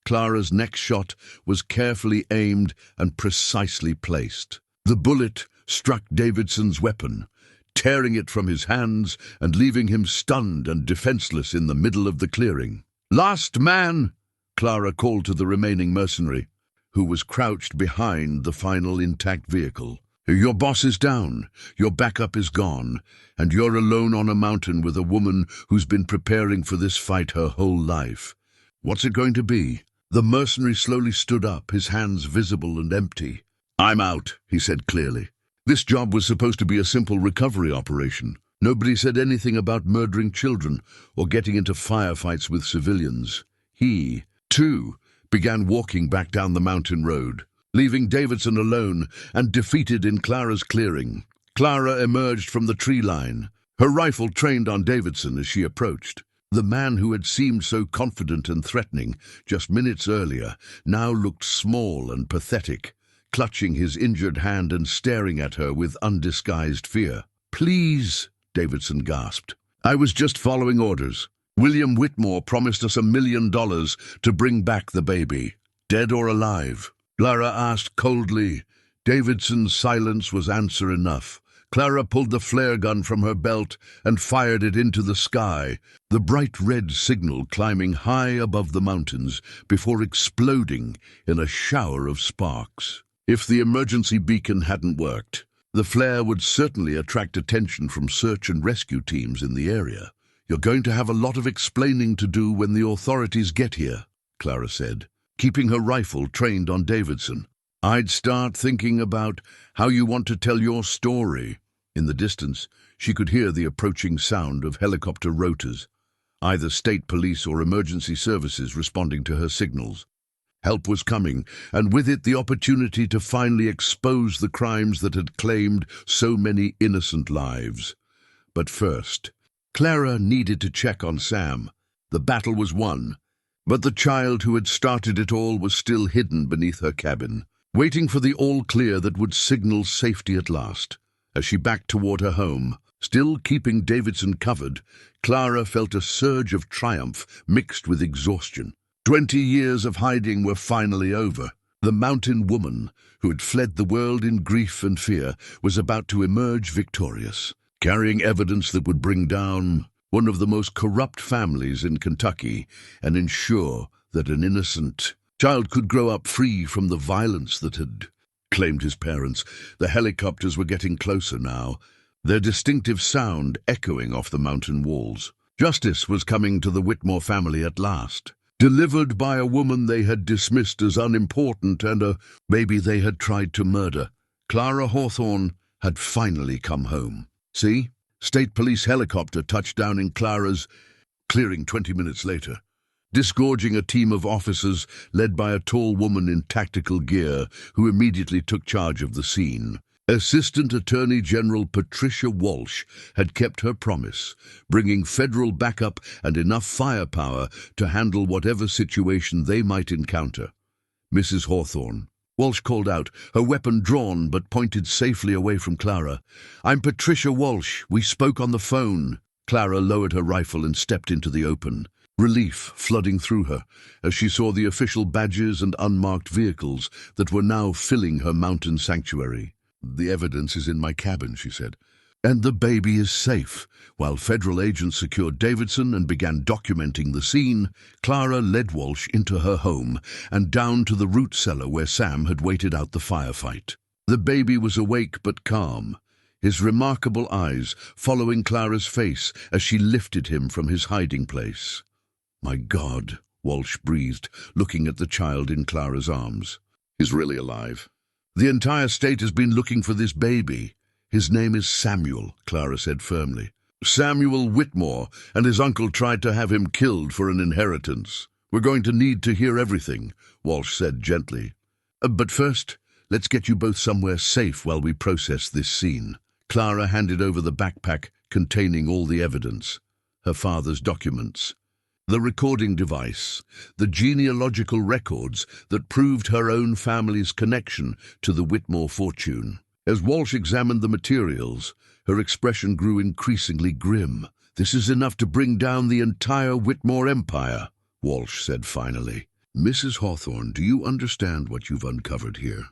Clara's next shot was carefully aimed and precisely placed. The bullet struck Davidson's weapon, tearing it from his hands and leaving him stunned and defenseless in the middle of the clearing. "Last man!" Clara called to the remaining mercenary, who was crouched behind the final intact vehicle. "Your boss is down, your backup is gone, and you're alone on a mountain with a woman who's been preparing for this fight her whole life. What's it going to be?" The mercenary slowly stood up, his hands visible and empty. "I'm out," he said clearly. This job was supposed to be a simple recovery operation. Nobody said anything about murdering children or getting into firefights with civilians. He, too, began walking back down the mountain road, leaving Davidson alone and defeated in Clara's clearing. Clara emerged from the tree line, her rifle trained on Davidson as she approached. The man who had seemed so confident and threatening just minutes earlier now looked small and pathetic, clutching his injured hand and staring at her with undisguised fear. "Please," Davidson gasped. "I was just following orders. William Whitmore promised us $1 million to bring back the baby. Dead or alive?" Clara asked coldly. Davidson's silence was answer enough. Clara pulled the flare gun from her belt and fired it into the sky, the bright red signal climbing high above the mountains before exploding in a shower of sparks. If the emergency beacon hadn't worked, the flare would certainly attract attention from search and rescue teams in the area. "You're going to have a lot of explaining to do when the authorities get here," Clara said, keeping her rifle trained on Davidson. "I'd start thinking about how you want to tell your story." In the distance, she could hear the approaching sound of helicopter rotors, either state police or emergency services responding to her signals. Help was coming, and with it the opportunity to finally expose the crimes that had claimed so many innocent lives. But first, Clara needed to check on Sam. The battle was won, but the child who had started it all was still hidden beneath her cabin, waiting for the all-clear that would signal safety at last. As she backed toward her home, still keeping Davidson covered, Clara felt a surge of triumph mixed with exhaustion. 20 years of hiding were finally over. The mountain woman, who had fled the world in grief and fear, was about to emerge victorious, carrying evidence that would bring down one of the most corrupt families in Kentucky and ensure that an innocent child could grow up free from the violence that had claimed his parents. The helicopters were getting closer now, their distinctive sound echoing off the mountain walls. Justice was coming to the Whitmore family at last, delivered by a woman they had dismissed as unimportant and a baby they had tried to murder. Clara Hawthorne had finally come home. "See?" State police helicopter touched down in Clara's clearing 20 minutes later, disgorging a team of officers led by a tall woman in tactical gear who immediately took charge of the scene. Assistant Attorney General Patricia Walsh had kept her promise, bringing federal backup and enough firepower to handle whatever situation they might encounter. "Mrs. Hawthorne," Walsh called out, her weapon drawn but pointed safely away from Clara. "I'm Patricia Walsh. We spoke on the phone." Clara lowered her rifle and stepped into the open. relief flooding through her as she saw the official badges and unmarked vehicles that were now filling her mountain sanctuary. "The evidence is in my cabin," she said, "and the baby is safe." While federal agents secured Davidson and began documenting the scene, Clara led Walsh into her home and down to the root cellar where Sam had waited out the firefight. The baby was awake but calm, his remarkable eyes following Clara's face as she lifted him from his hiding place. "My God," Walsh breathed, looking at the child in Clara's arms. "He's really alive. The entire state has been looking for this baby. His name is Samuel," Clara said firmly. "Samuel Whitmore, and his uncle tried to have him killed for an inheritance. We're going to need to hear everything," Walsh said gently. "But first, let's get you both somewhere safe while we process this scene." Clara handed over the backpack containing all the evidence, her father's documents, the recording device, the genealogical records that proved her own family's connection to the Whitmore fortune. As Walsh examined the materials, her expression grew increasingly grim. "This is enough to bring down the entire Whitmore empire," Walsh said finally. "Mrs. Hawthorne, do you understand what you've uncovered here?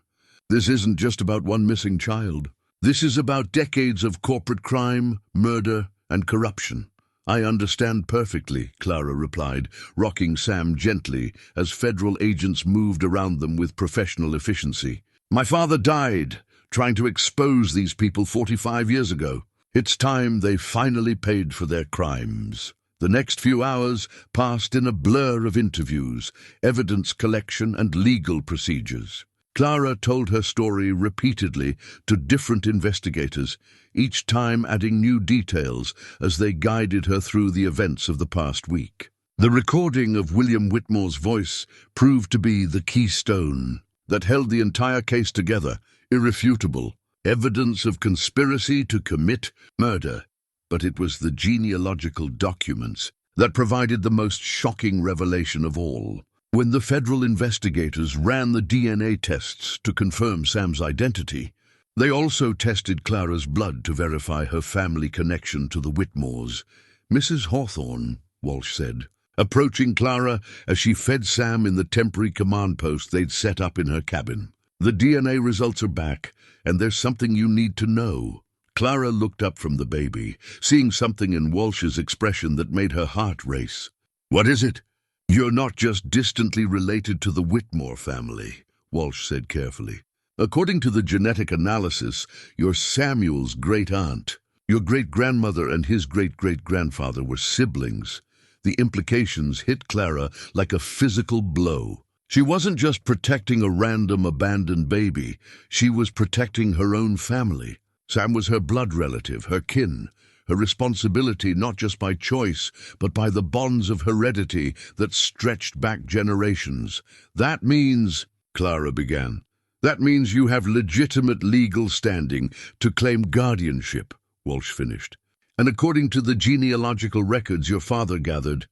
This isn't just about one missing child. This is about decades of corporate crime, murder, and corruption." "I understand perfectly," Clara replied, rocking Sam gently as federal agents moved around them with professional efficiency. "My father died trying to expose these people 45 years ago. It's time they finally paid for their crimes." The next few hours passed in a blur of interviews, evidence collection, and legal procedures. Clara told her story repeatedly to different investigators, each time adding new details as they guided her through the events of the past week. The recording of William Whitmore's voice proved to be the keystone that held the entire case together, irrefutable, evidence of conspiracy to commit murder. But it was the genealogical documents that provided the most shocking revelation of all. When the federal investigators ran the DNA tests to confirm Sam's identity, they also tested Clara's blood to verify her family connection to the Whitmores. "Mrs. Hawthorne," Walsh said, approaching Clara as she fed Sam in the temporary command post they'd set up in her cabin. "The DNA results are back, and there's something you need to know." Clara looked up from the baby, seeing something in Walsh's expression that made her heart race. "What is it?" "You're not just distantly related to the Whitmore family," Walsh said carefully. "According to the genetic analysis, you're Samuel's great-aunt. Your great-grandmother and his great-great-grandfather were siblings." The implications hit Clara like a physical blow. She wasn't just protecting a random abandoned baby, she was protecting her own family. Sam was her blood relative, her kin, her responsibility not just by choice, but by the bonds of heredity that stretched back generations. "That means," Clara began, "that means you have legitimate legal standing to claim guardianship," Walsh finished. "And according to the genealogical records your father gathered,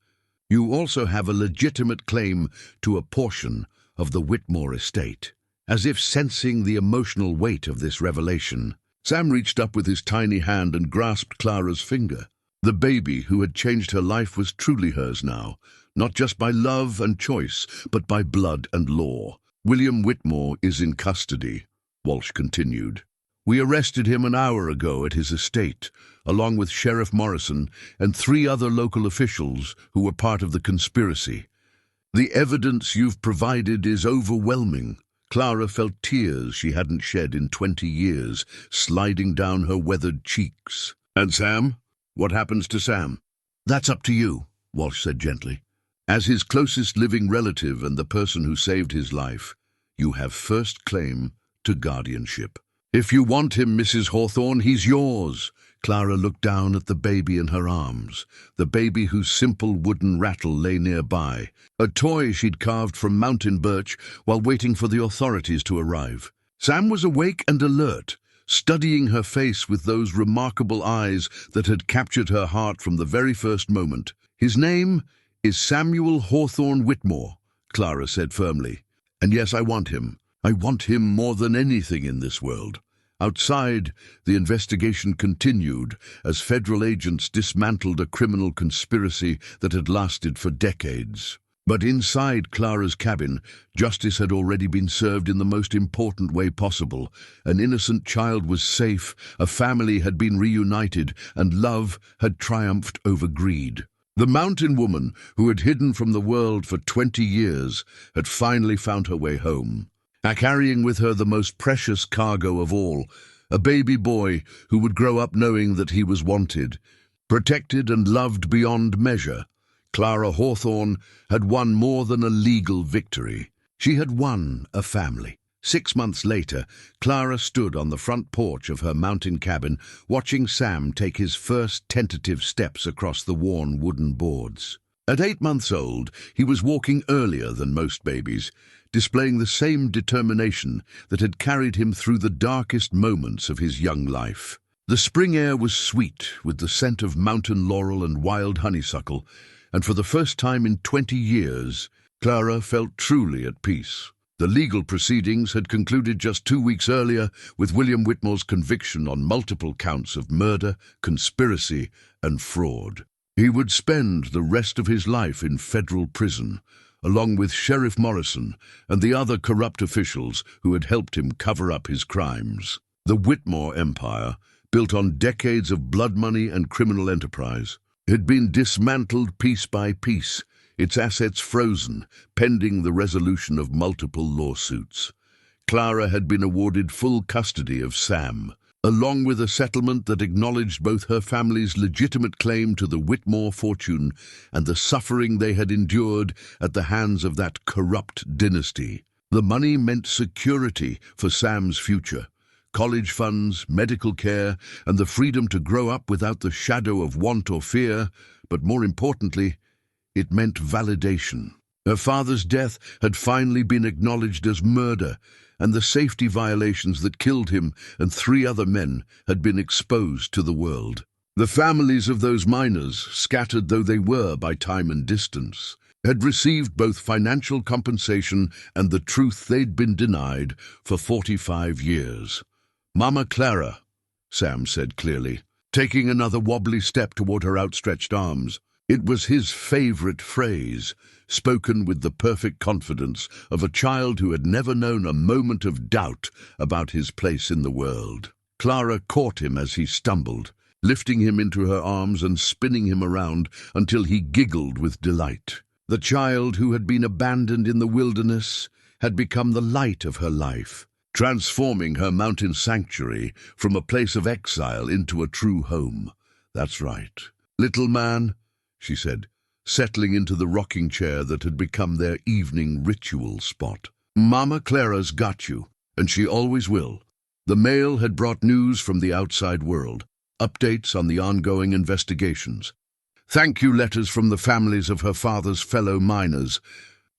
you also have a legitimate claim to a portion of the Whitmore estate." As if sensing the emotional weight of this revelation, Sam reached up with his tiny hand and grasped Clara's finger. The baby who had changed her life was truly hers now, not just by love and choice, but by blood and law. "William Whitmore is in custody," Walsh continued. "We arrested him an hour ago at his estate, along with Sheriff Morrison and 3 other local officials who were part of the conspiracy. The evidence you've provided is overwhelming." Clara felt tears she hadn't shed in 20 years sliding down her weathered cheeks. "And Sam? What happens to Sam?" "That's up to you," Walsh said gently. "As his closest living relative and the person who saved his life, you have first claim to guardianship. If you want him, Mrs. Hawthorne, he's yours." Clara looked down at the baby in her arms, the baby whose simple wooden rattle lay nearby, a toy she'd carved from mountain birch while waiting for the authorities to arrive. Sam was awake and alert, studying her face with those remarkable eyes that had captured her heart from the very first moment. "His name is Samuel Hawthorne Whitmore," Clara said firmly. "And yes, I want him. I want him more than anything in this world. Outside, the investigation continued as federal agents dismantled a criminal conspiracy that had lasted for decades. But inside Clara's cabin, justice had already been served in the most important way possible. An innocent child was safe, a family had been reunited, and love had triumphed over greed. The mountain woman, who had hidden from the world for 20 years, had finally found her way home, carrying with her the most precious cargo of all, a baby boy who would grow up knowing that he was wanted, protected and loved beyond measure. Clara Hawthorne had won more than a legal victory. She had won a family. 6 months later, Clara stood on the front porch of her mountain cabin, watching Sam take his first tentative steps across the worn wooden boards. At 8 months old, he was walking earlier than most babies, displaying the same determination that had carried him through the darkest moments of his young life. The spring air was sweet, with the scent of mountain laurel and wild honeysuckle, and for the first time in 20 years, Clara felt truly at peace. The legal proceedings had concluded just 2 weeks earlier with William Whitmore's conviction on multiple counts of murder, conspiracy, and fraud. He would spend the rest of his life in federal prison, along with Sheriff Morrison and the other corrupt officials who had helped him cover up his crimes. The Whitmore empire, built on decades of blood money and criminal enterprise, had been dismantled piece by piece, its assets frozen, pending the resolution of multiple lawsuits. Clara had been awarded full custody of Sam, along with a settlement that acknowledged both her family's legitimate claim to the Whitmore fortune and the suffering they had endured at the hands of that corrupt dynasty. The money meant security for Sam's future, college funds, medical care, and the freedom to grow up without the shadow of want or fear, but more importantly, it meant validation. Her father's death had finally been acknowledged as murder, and the safety violations that killed him and 3 other men had been exposed to the world. The families of those miners, scattered though they were by time and distance, had received both financial compensation and the truth they'd been denied for 45 years. "Mama Clara," Sam said clearly, taking another wobbly step toward her outstretched arms. It was his favorite phrase, spoken with the perfect confidence of a child who had never known a moment of doubt about his place in the world. Clara caught him as he stumbled, lifting him into her arms and spinning him around until he giggled with delight. The child who had been abandoned in the wilderness had become the light of her life, transforming her mountain sanctuary from a place of exile into a true home. "That's right, little man," she said, settling into the rocking chair that had become their evening ritual spot. "Mama Clara's got you, and she always will." The mail had brought news from the outside world, updates on the ongoing investigations, thank you letters from the families of her father's fellow miners,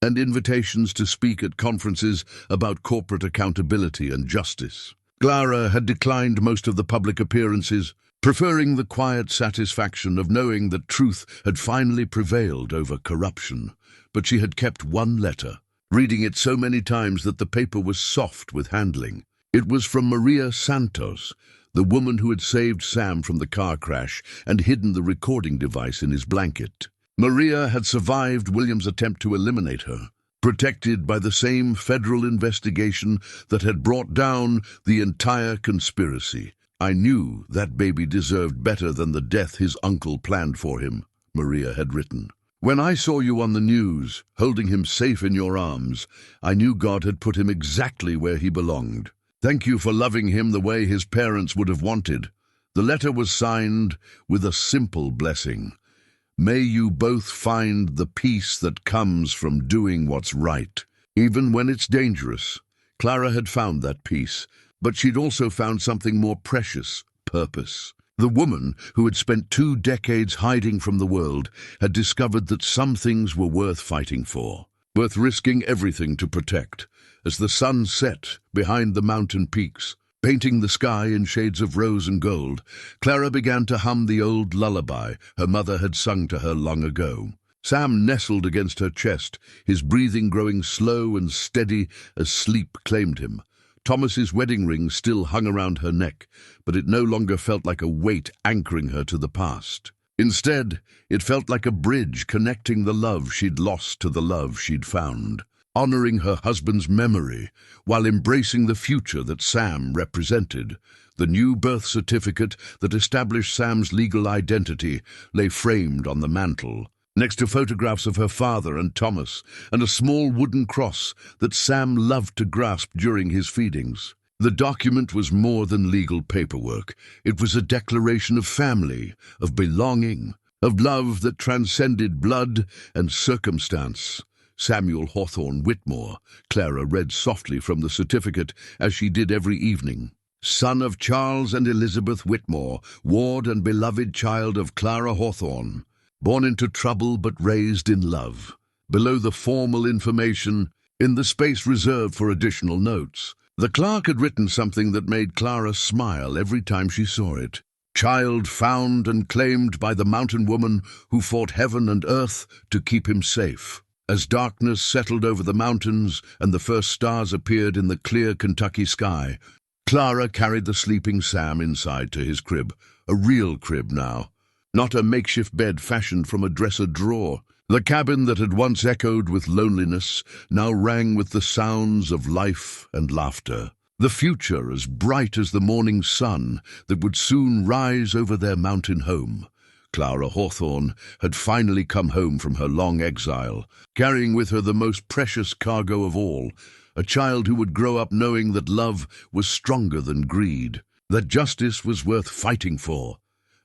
and invitations to speak at conferences about corporate accountability and justice. Clara had declined most of the public appearances, preferring the quiet satisfaction of knowing that truth had finally prevailed over corruption. But she had kept one letter, reading it so many times that the paper was soft with handling. It was from Maria Santos, the woman who had saved Sam from the car crash and hidden the recording device in his blanket. Maria had survived William's attempt to eliminate her, protected by the same federal investigation that had brought down the entire conspiracy. "I knew that baby deserved better than the death his uncle planned for him," Maria had written. "When I saw you on the news, holding him safe in your arms, I knew God had put him exactly where he belonged. Thank you for loving him the way his parents would have wanted." The letter was signed with a simple blessing. "May you both find the peace that comes from doing what's right." Even when it's dangerous, Clara had found that peace, but she'd also found something more precious: purpose. The woman, who had spent 2 decades hiding from the world, had discovered that some things were worth fighting for, worth risking everything to protect. As the sun set behind the mountain peaks, painting the sky in shades of rose and gold, Clara began to hum the old lullaby her mother had sung to her long ago. Sam nestled against her chest, his breathing growing slow and steady as sleep claimed him, Thomas's wedding ring still hung around her neck, but it no longer felt like a weight anchoring her to the past. Instead, it felt like a bridge connecting the love she'd lost to the love she'd found, honoring her husband's memory while embracing the future that Sam represented. The new birth certificate that established Sam's legal identity lay framed on the mantel, next to photographs of her father and Thomas, and a small wooden cross that Sam loved to grasp during his feedings. The document was more than legal paperwork. It was a declaration of family, of belonging, of love that transcended blood and circumstance. Samuel Hawthorne Whitmore, Clara read softly from the certificate, as she did every evening. Son of Charles and Elizabeth Whitmore, ward and beloved child of Clara Hawthorne, born into trouble but raised in love. Below the formal information, in the space reserved for additional notes, the clerk had written something that made Clara smile every time she saw it. Child found and claimed by the mountain woman who fought heaven and earth to keep him safe. As darkness settled over the mountains and the first stars appeared in the clear Kentucky sky, Clara carried the sleeping Sam inside to his crib, a real crib now, not a makeshift bed fashioned from a dresser drawer. The cabin that had once echoed with loneliness now rang with the sounds of life and laughter. The future as bright as the morning sun that would soon rise over their mountain home. Clara Hawthorne had finally come home from her long exile, carrying with her the most precious cargo of all, a child who would grow up knowing that love was stronger than greed, that justice was worth fighting for,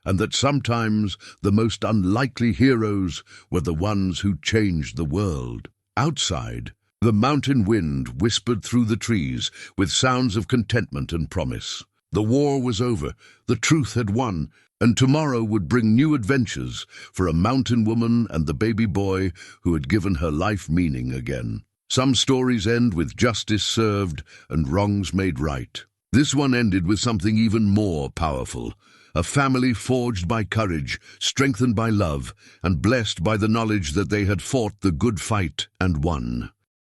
and that sometimes the most unlikely heroes were the ones who changed the world. Outside, the mountain wind whispered through the trees with sounds of contentment and promise. The war was over, the truth had won, and tomorrow would bring new adventures for a mountain woman and the baby boy who had given her life meaning again. Some stories end with justice served and wrongs made right. This one ended with something even more powerful. A family forged by courage, strengthened by love, and blessed by the knowledge that they had fought the good fight and won.